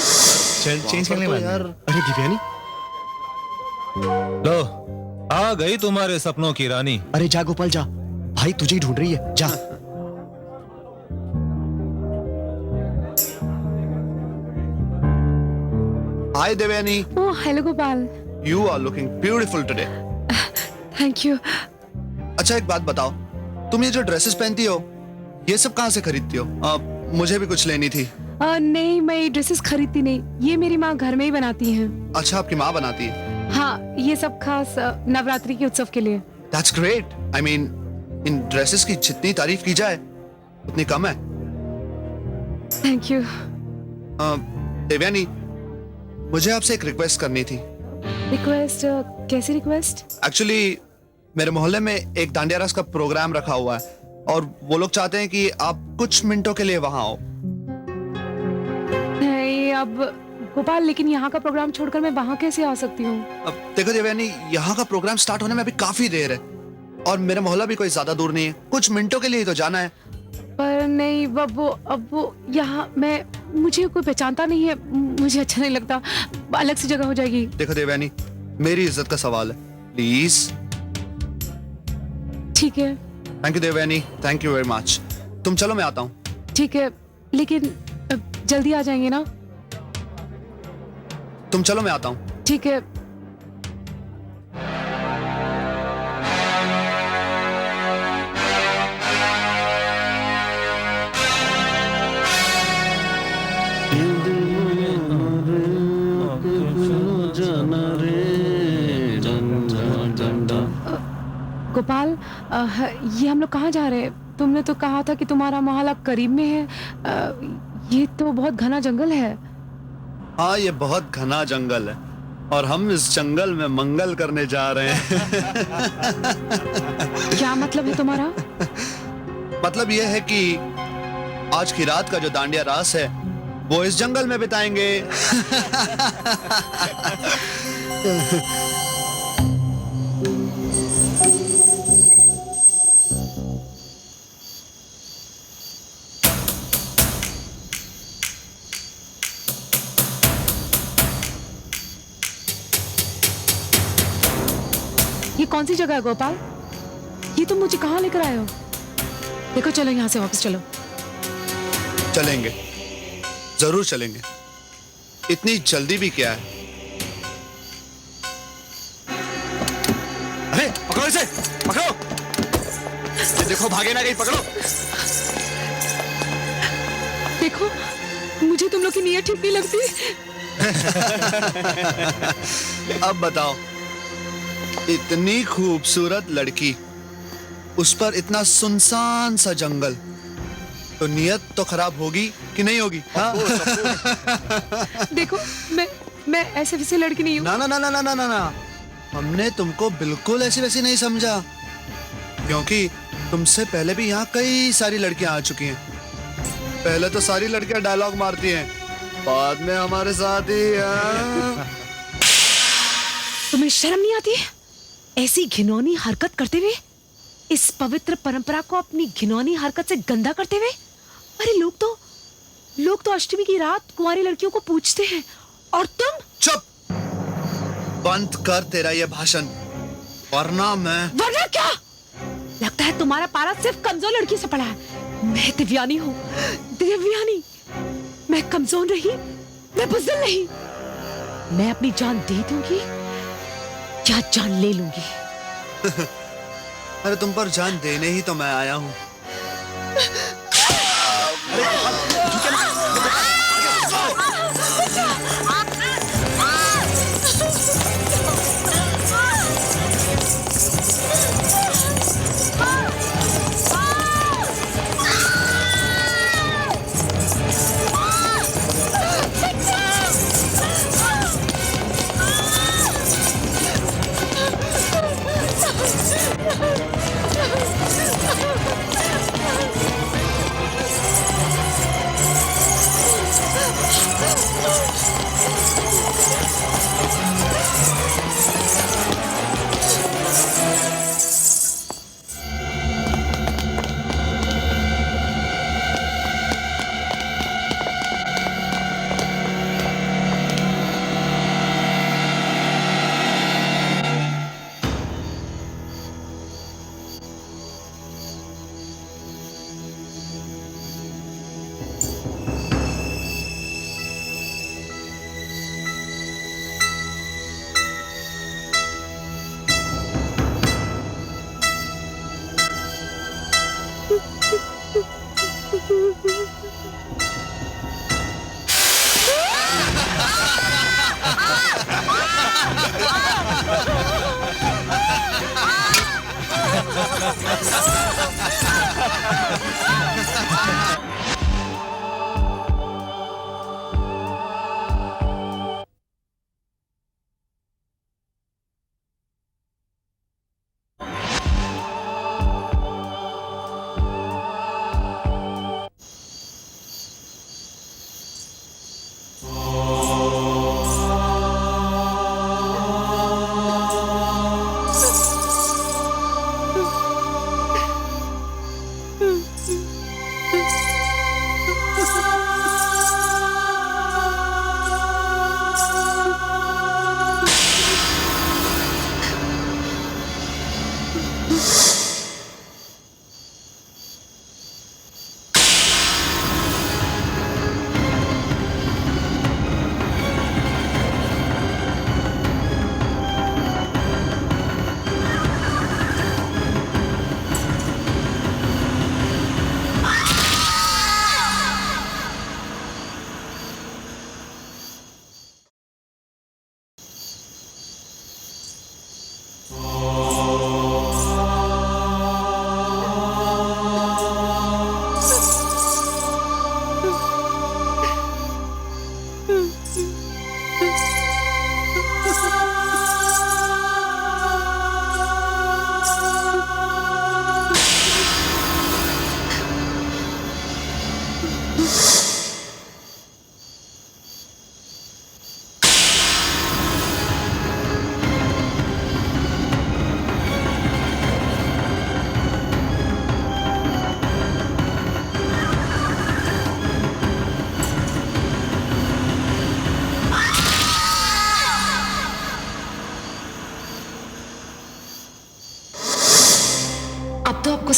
चल चेंज करने वाले यार। अरे दिव्यानी, लो आ गई तुम्हारे सपनों की रानी। अरे जा गोपाल जा, भाई तुझे ही ढूंढ रही है, जा। Hi Devyani, oh hello Gopal. You are looking beautiful today. Thank you. अच्छा एक बात बताओ, तुम ये जो ड्रेसेस पहनती हो ये सब कहाँ से खरीदती हो? मुझे भी कुछ लेनी थी। नहीं, मैं ये ड्रेसेस खरीदती नहीं, ये मेरी माँ घर में ही बनाती हैं। अच्छा आपकी माँ बनाती है? हाँ, ये सब खास नवरात्रि के उत्सव के लिए। That's great. I mean, in dresses की जितनी तारीफ की जाए उतनी कम है। Thank you. देवयानी, मुझे आपसे एक रिक्वेस्ट करनी थी। रिक्वेस्ट? कैसी रिक्वेस्ट? एक्चुअली मेरे मोहल्ले में एक दांडिया रास का प्रोग्राम रखा हुआ है और वो लोग चाहते हैं कि आप कुछ मिनटों के लिए वहां आओ। नहीं अब गोपाल, लेकिन यहाँ का प्रोग्राम छोड़कर मैं वहाँ कैसे आ सकती हूँ? अब देखो देवयानी, यहाँ का प्रोग्राम स्टार्ट होने में अभी काफी देर है और मेरा मोहल्ला भी कोई ज्यादा दूर नहीं है, कुछ मिनटों के लिए ही तो जाना है। पर नहीं, अब वो यहाँ मुझे कोई पहचानता नहीं है, मुझे अच्छा नहीं लगता, अलग सी जगह हो जाएगी। देखो देवयानी, मेरी इज्जत का सवाल है, प्लीज। ठीक है thank you Devyani, thank you very much. तुम चलो, मैं आता हूँ। ठीक है, लेकिन जल्दी आ जाएंगे ना? तुम चलो, मैं आता हूँ। ठीक है। गोपाल, ये हम लोग कहाँ जा रहे हैं? तुमने तो कहा था कि तुम्हारा मोहल्ला करीब में है। ये तो बहुत घना जंगल है। हाँ, ये बहुत घना जंगल है और हम इस जंगल में मंगल करने जा रहे हैं। क्या मतलब है तुम्हारा? मतलब यह है कि आज की रात का जो दांडिया रास है वो इस जंगल में बिताएंगे। ये कौन सी जगह है गोपाल? ये तुम मुझे कहाँ लेकर आए हो? देखो, चलो यहाँ से वापस चलो। चलेंगे, जरूर चलेंगे। इतनी जल्दी भी क्या है? अरे पकड़ो इसे, पकड़ो। ये देखो, भागे ना कहीं, पकड़ो। देखो, मुझे तुम लोग की नीयत ठीक नहीं लगती। अब बताओ, इतनी खूबसूरत लड़की, उस पर इतना सुनसान सा जंगल, तो नीयत तो खराब होगी कि नहीं होगी? हाँ? देखो, मैं ऐसे वैसे लड़की नहीं हूँ। ना ना ना ना ना ना ना ना, हमने तुमको बिल्कुल ऐसी वैसी नहीं समझा, क्योंकि तुमसे पहले भी यहाँ कई सारी लड़कियां आ चुकी हैं। पहले तो सारी लड़कियां डायलॉग मारती हैं, बाद में हमारे साथ ही। तुम्हें शर्म नहीं आती है ऐसी घिनौनी हरकत करते हुए? इस पवित्र परंपरा को अपनी घिनौनी हरकत से गंदा करते हुए? अरे लोग तो अष्टमी की रात कुंवारी लड़कियों को पूछते हैं, और तुम? चुप! बंद कर तेरा ये भाषण, वरना क्या? लगता है तुम्हारा पारा सिर्फ कमजोर लड़की से पड़ा है। मैं दिव्यानी हूँ, दिव्यानी। मैं कमजोर नहीं, मैं बुज़दिल नहीं। मैं अपनी जान दे दूंगी या जान ले लूंगी। अरे तुम पर जान देने ही तो मैं आया हूँ।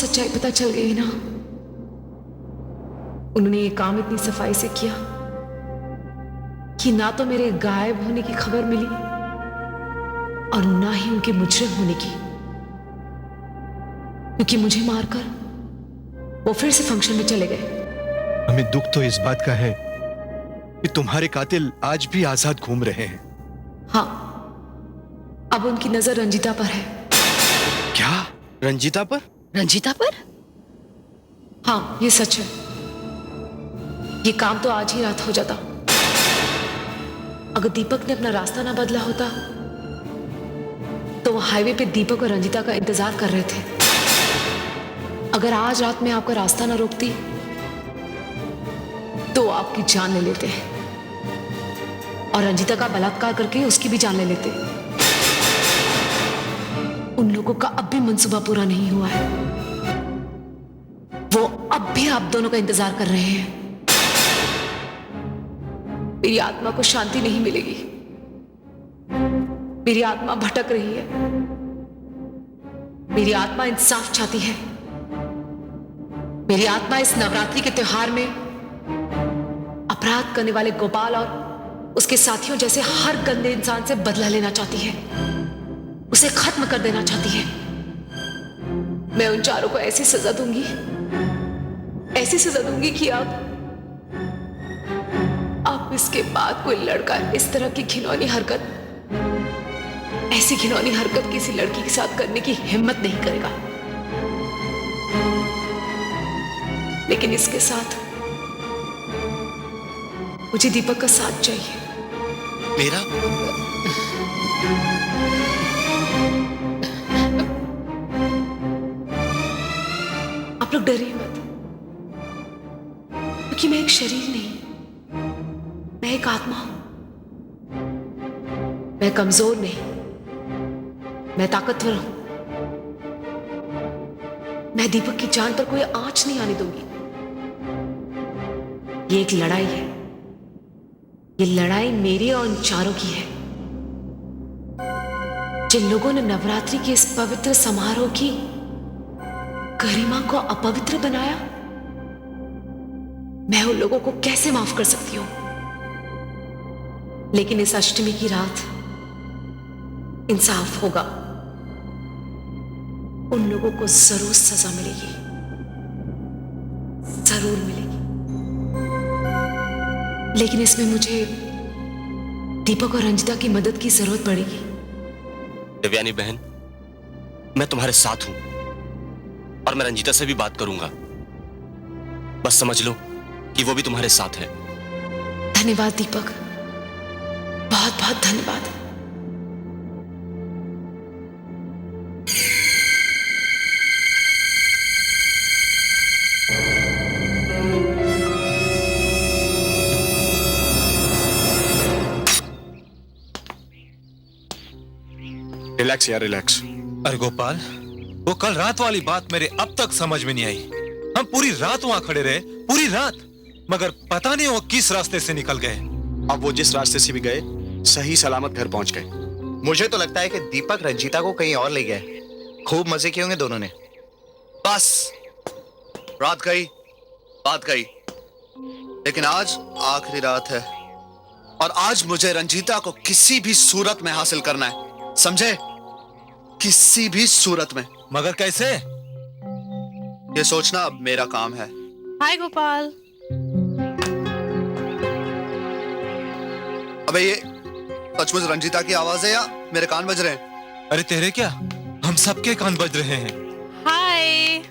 सच्चाई पता चल गई ना। उन्होंने ये काम इतनी सफाई से किया कि ना तो मेरे गायब होने की खबर मिली और ना ही उनके मुजरिम होने की, क्योंकि मुझे मारकर वो फिर से फंक्शन में चले गए। हमें दुख तो इस बात का है कि तुम्हारे कातिल आज भी आजाद घूम रहे हैं। हाँ, अब उनकी नजर रंजीता पर है। क्या? रंजीता पर? रंजीता पर? हाँ, ये सच है। ये काम तो आज ही रात हो जाता। अगर दीपक ने अपना रास्ता ना बदला होता तो वो हाईवे पे दीपक और रंजीता का इंतजार कर रहे थे। अगर आज रात में आपका रास्ता ना रोकती तो आपकी जान ले लेते और रंजीता का बलात्कार करके उसकी भी जान ले लेते। उन लोगों का अब भी मंसूबा पूरा नहीं हुआ है। वो अब भी आप दोनों का इंतजार कर रहे हैं। मेरी आत्मा को शांति नहीं मिलेगी। मेरी आत्मा भटक रही है। मेरी आत्मा इंसाफ चाहती है। मेरी आत्मा इस नवरात्रि के त्योहार में अपराध करने वाले गोपाल और उसके साथियों जैसे हर गंदे इंसान से बदला लेना चाहती है, उसे खत्म कर देना चाहती है। मैं उन चारों को ऐसी सजा दूंगी कि अब इसके बाद कोई लड़का इस तरह की ऐसी घिनौनी हरकत किसी लड़की के साथ करने की हिम्मत नहीं करेगा। लेकिन इसके साथ मुझे दीपक का साथ चाहिए। मेरा? आप लोग डरिए मत, क्योंकि मैं एक शरीर नहीं, मैं एक आत्मा हूं। मैं कमजोर नहीं, मैं ताकतवर हूं। मैं दीपक की जान पर कोई आंच नहीं आने दूंगी। ये एक लड़ाई है। ये लड़ाई मेरी और उन चारों की है जिन लोगों ने नवरात्रि के इस पवित्र समारोह की गरिमा को अपवित्र बनाया। मैं उन लोगों को कैसे माफ कर सकती हूं? लेकिन इस अष्टमी की रात इंसाफ होगा। उन लोगों को जरूर सजा मिलेगी, जरूर मिलेगी। लेकिन इसमें मुझे दीपक और रंजिता की मदद की जरूरत पड़ेगी। देवयानी बहन, मैं तुम्हारे साथ हूं और मैं रंजीता से भी बात करूंगा। बस समझ लो कि वो भी तुम्हारे साथ है। धन्यवाद दीपक, बहुत बहुत धन्यवाद। रिलैक्स यार, रिलैक्स। अरे गोपाल, वो कल रात वाली बात मेरे अब तक समझ में नहीं आई। हम पूरी रात वहां खड़े रहे, पूरी रात, मगर पता नहीं वो किस रास्ते से निकल गए। अब वो जिस रास्ते से भी गए, सही सलामत घर पहुंच गए। मुझे तो लगता है कि दीपक रंजीता को कहीं और ले गए। खूब मजे किए होंगे दोनों ने। बस, रात गई, बात गई, लेकिन आज आखिरी रात है और आज मुझे रंजीता को किसी भी सूरत में हासिल करना है, समझे? किसी भी सूरत में। मगर कैसे? ये सोचना अब मेरा काम है। हाय गोपाल। अबे ये सचमुच रंजीता की आवाज है या मेरे कान बज रहे हैं? अरे तेरे क्या, हम सबके कान बज रहे हैं। Hi.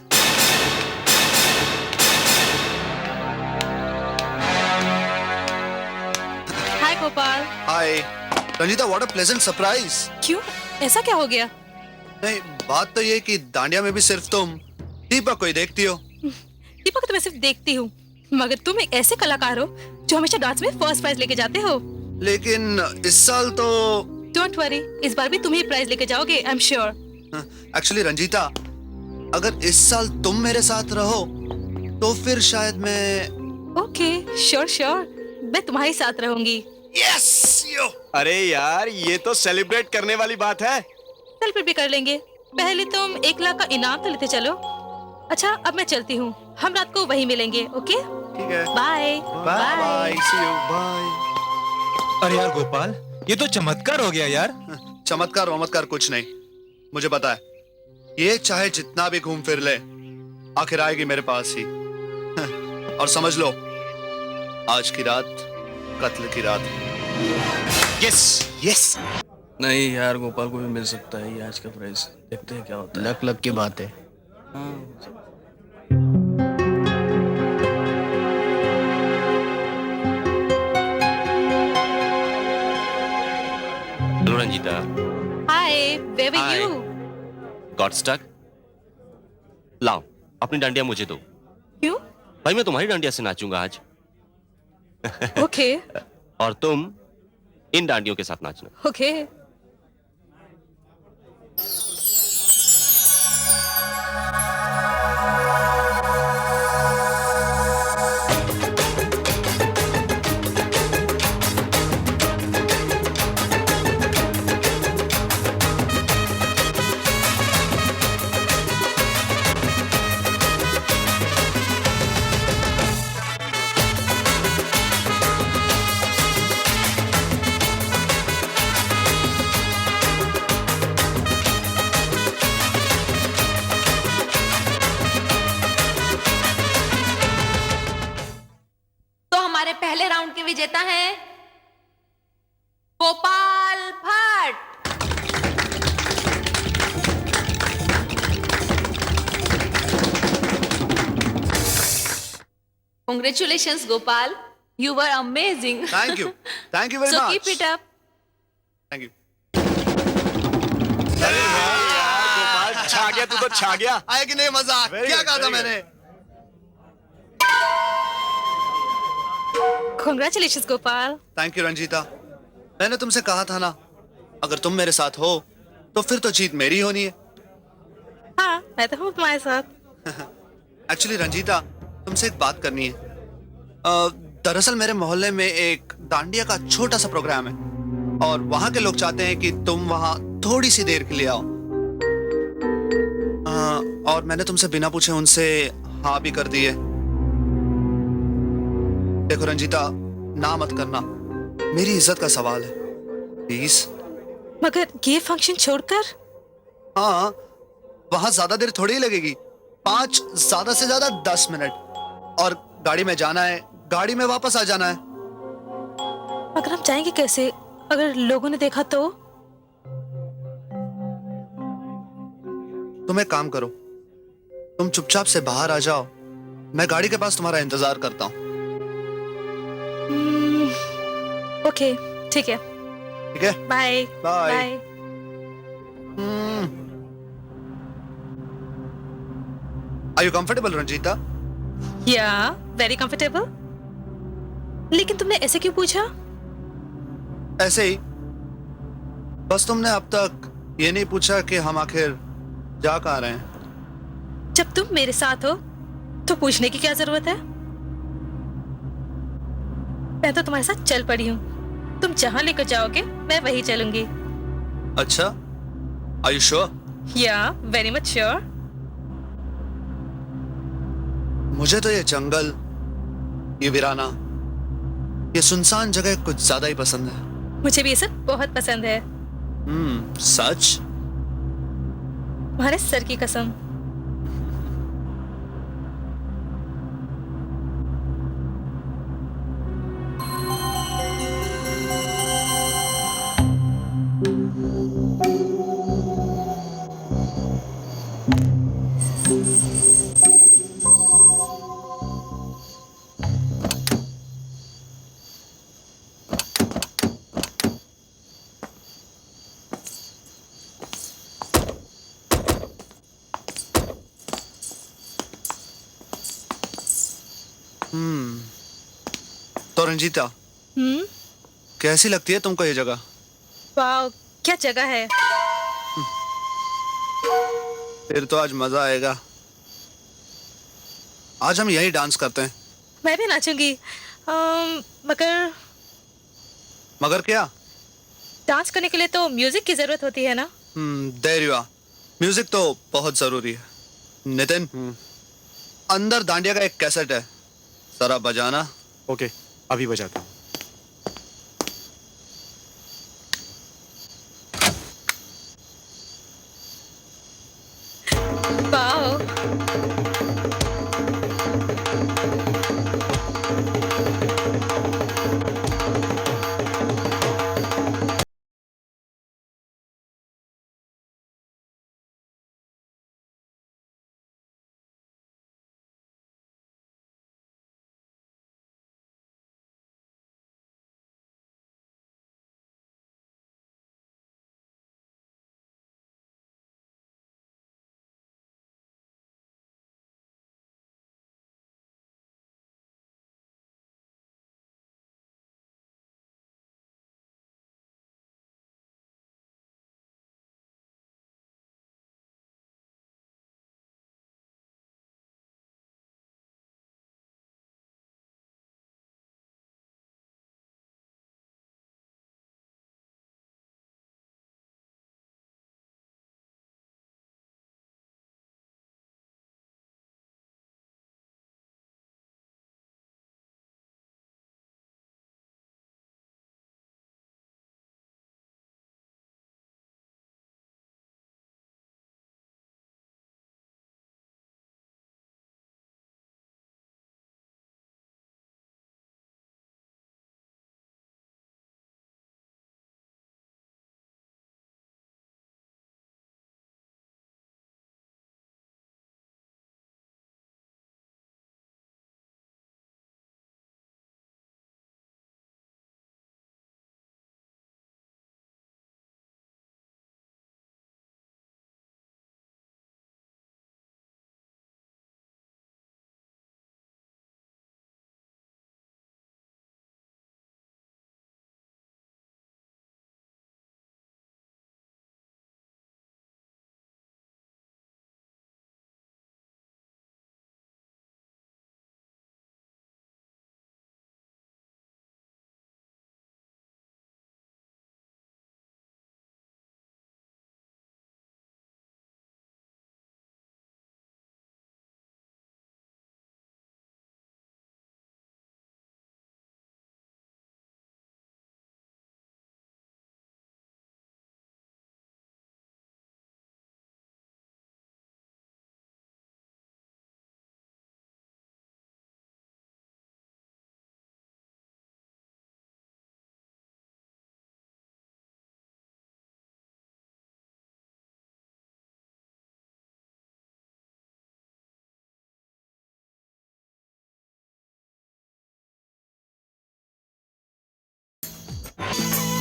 Hi Gopal. Hi Ranjita, what a pleasant surprise. क्यों, ऐसा क्या हो गया? नहीं, बात तो ये कि दांडिया में भी सिर्फ तुम दीपक को ही देखती हो। दीपक को तो मैं सिर्फ देखती हूँ, मगर तुम एक ऐसे कलाकार हो जो हमेशा डांस में फर्स्ट प्राइज लेके जाते हो। लेकिन इस साल तो डोंट वरी, इस बार भी तुम ही प्राइज लेके जाओगे, I am sure. Actually Ranjeeta, अगर इस साल तुम मेरे साथ रहो तो फिर शायद मैं। ओके, श्योर श्योर, मैं तुम्हारे साथ रहूंगी। यस यो। अरे यार, ये तो सेलिब्रेट करने वाली बात है। सेलिब्रेट भी कर लेंगे। पहले तुम 1 लाख का इनाम तो लेते चलो। अच्छा अब मैं चलती हूँ, हम रात को वहीं मिलेंगे। ओके ठीक है, bye bye bye, see you, bye. अरे यार गोपाल, ये तो चमत्कार हो गया यार। चमत्कार वमत्कार कुछ नहीं, मुझे पता है ये चाहे जितना भी घूम फिर ले आखिर आएगी मेरे पास ही। और समझ लो आज की रात कत्ल की रात है। Yes yes. नहीं यार, गोपाल को भी मिल सकता है ये आज का प्राइस। देखते हैं क्या होता है। लक लक की बात है। Hello Ranjeeta. Hi, where were Hi. You? Got stuck? लाओ अपनी डांडिया मुझे दो। क्यों? भाई मैं तुम्हारी डांडिया से नाचूंगा आज। ओके और तुम इन डांडियों के साथ नाचना। ओके। तो हमारे पहले राउंड के विजेता हैं Gopal Bhatt. Congratulations, Gopal. You were amazing. Thank you very So much. keep it up. Thank you. छा गया तू तो, छा गया। आया कि नहीं मजा? Very क्या good, कहा था very मैंने? Congratulations, Gopal. Thank you Ranjeeta. मैंने तुमसे कहा था ना, अगर तुम मेरे साथ हो तो फिर तो जीत मेरी होनी है। हाँ, मैं तो हूँ तुम्हारे साथ। एक्चुअली रंजीता, तुमसे एक बात करनी है। दरअसल मेरे मोहल्ले में एक डांडिया का छोटा सा प्रोग्राम है और वहां के लोग चाहते हैं कि तुम वहां थोड़ी सी देर के लिए आओ। और मैंने तुमसे बिना पूछे उनसे हाँ भी कर दी है। देखो रंजीता, ना मत करना, मेरी इज्जत का सवाल है, प्लीज। मगर ये फंक्शन छोड़कर? हाँ, वहां ज्यादा देर थोड़ी ही लगेगी, 5 ज्यादा से ज्यादा 10 मिनट, और गाड़ी में जाना है, गाड़ी में वापस आ जाना है। मगर हम जाएंगे कैसे अगर लोगों ने देखा तो? तुम एक काम करो, तुम चुपचाप से बाहर आ जाओ, मैं गाड़ी के पास तुम्हारा इंतजार करता हूँ। ओके ठीक है। ठीक है, bye bye. Are you comfortable Ranjeeta? Yeah very comfortable. लेकिन तुमने ऐसे क्यों पूछा? ऐसे ही, बस तुमने अब तक ये नहीं पूछा कि हम आखिर जा कहाँ रहे हैं। जब तुम मेरे साथ हो तो पूछने की क्या जरूरत है? मैं तो तुम्हारे साथ चल पड़ी हूँ, तुम जहां लेकर जाओगे मैं वहीं चलूंगी। अच्छा, आर यू श्योर? या वेरी मच श्योर। मुझे तो ये जंगल, ये वीराना, ये सुनसान जगह कुछ ज्यादा ही पसंद है। मुझे भी ये सब बहुत पसंद है। सच? तुम्हारे सर की कसम। तो रंजीता, कैसी लगती है तुमको ये जगह? वाह, क्या जगह है। फिर तो आज मजा आएगा। आज हम यही डांस करते हैं। मैं भी नाचूंगी। मगर मगर क्या? डांस करने के लिए तो म्यूजिक की जरूरत होती है ना? There you are. म्यूजिक तो बहुत जरूरी है। नितिन, अंदर दांडिया का एक कैसेट है, जरा बजाना। ओके, अभी बजाता हूँ।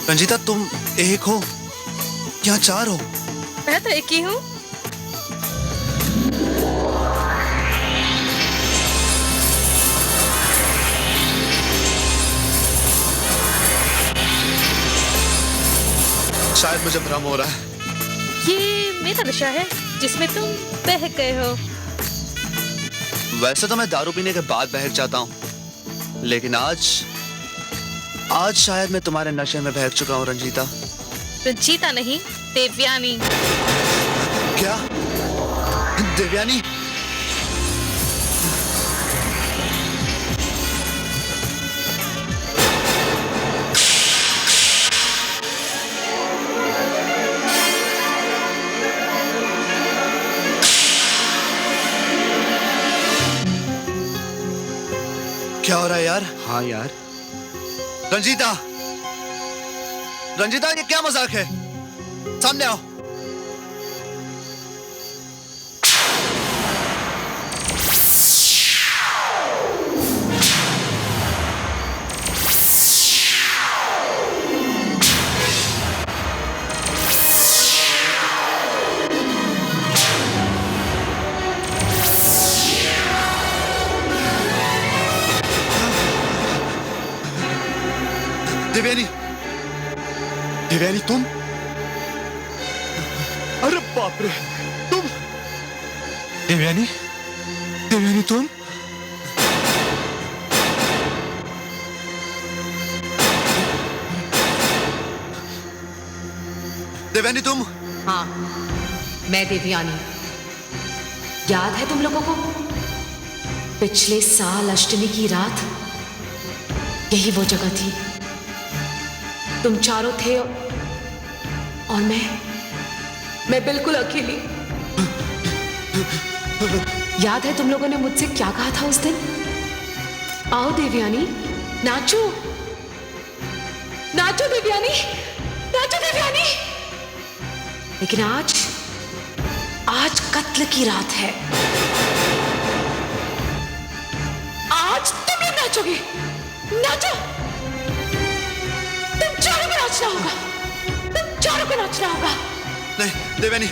रंजीता, तुम एक हो या चार हो? मैं तो एक ही हूँ। शायद मुझे भ्रम हो रहा है। ये मेरा नशा है जिसमें तुम बह गए हो। वैसे तो मैं दारू पीने के बाद बहक जाता हूँ, लेकिन आज शायद मैं तुम्हारे नशे में बहक चुका हूँ रंजीता। रंजीता नहीं, देवयानी। क्या? देवयानी? क्या हो रहा है यार? हाँ यार। रंजीता, रंजीता, ये क्या मजाक है? सामने आओ। देवयानी, देवयानी तुम? अरे बाप रे, तुम? देवयानी, देवयानी तुम? देवयानी तुम? हाँ, मैं देवयानी। याद है तुम लोगों को? पिछले साल अष्टमी की रात यही वो जगह थी। तुम चारों थे और मैं बिल्कुल अकेली। याद है तुम लोगों ने मुझसे क्या कहा था उस दिन? आओ देवयानी, नाचो नाचो देवयानी, नाचो देवयानी। लेकिन आज कत्ल की रात है। आज तुम लोग नाचोगे, नाचो। तुम चारों को नाचना होगा, तुम चारों को नाचना होगा। नहीं देवयानी,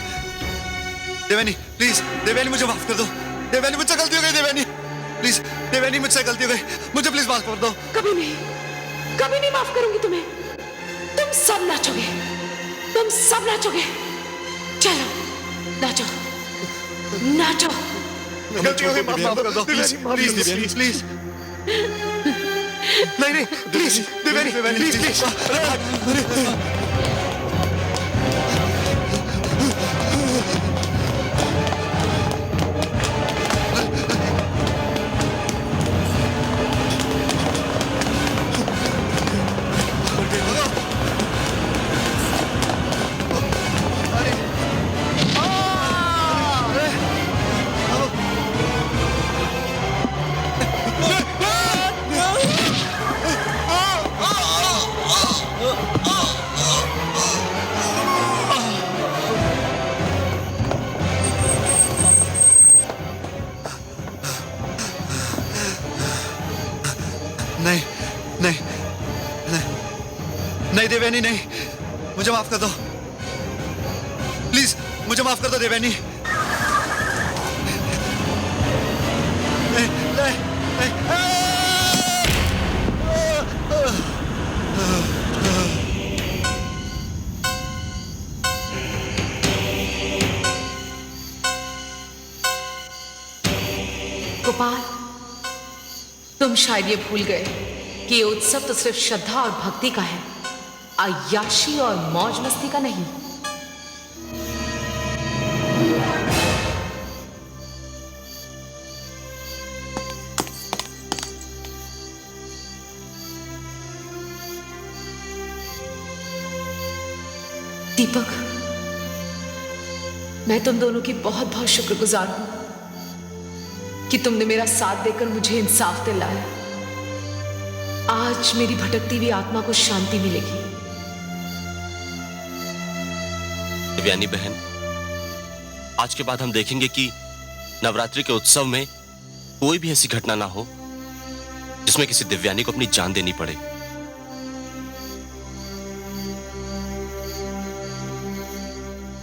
देवयानी प्लीज, देवयानी मुझे माफ कर दो। देवयानी मुझसे गलती हो गई। देवयानी प्लीज, देवयानी मुझसे गलती हो गई, मुझे प्लीज माफ कर दो। कभी नहीं माफ करूंगी तुम्हें। तुम सब नाचोगे, तुम सब नाचोगे। चलो नाचो, नाचो। गलती हो गई, माफ कर दो प्लीज, प्लीज देवयानी प्लीज। नहीं प्लीज देवयानी, देवयानी प्लीज। नहीं देवयानी, नहीं, मुझे माफ कर दो प्लीज, मुझे माफ कर दो देवयानी। गोपाल, तुम शायद ये भूल गए कि ये उत्सव तो सिर्फ श्रद्धा और भक्ति का है, अय्याशी और मौज मस्ती का नहीं। दीपक, मैं तुम दोनों की बहुत बहुत शुक्रगुजार हूं कि तुमने मेरा साथ देकर मुझे इंसाफ दिलाया। आज मेरी भटकती हुई आत्मा को शांति मिलेगी। दिव्यानी बहन, आज के बाद हम देखेंगे कि नवरात्रि के उत्सव में कोई भी ऐसी घटना ना हो जिसमें किसी दिव्यानी को अपनी जान देनी पड़े।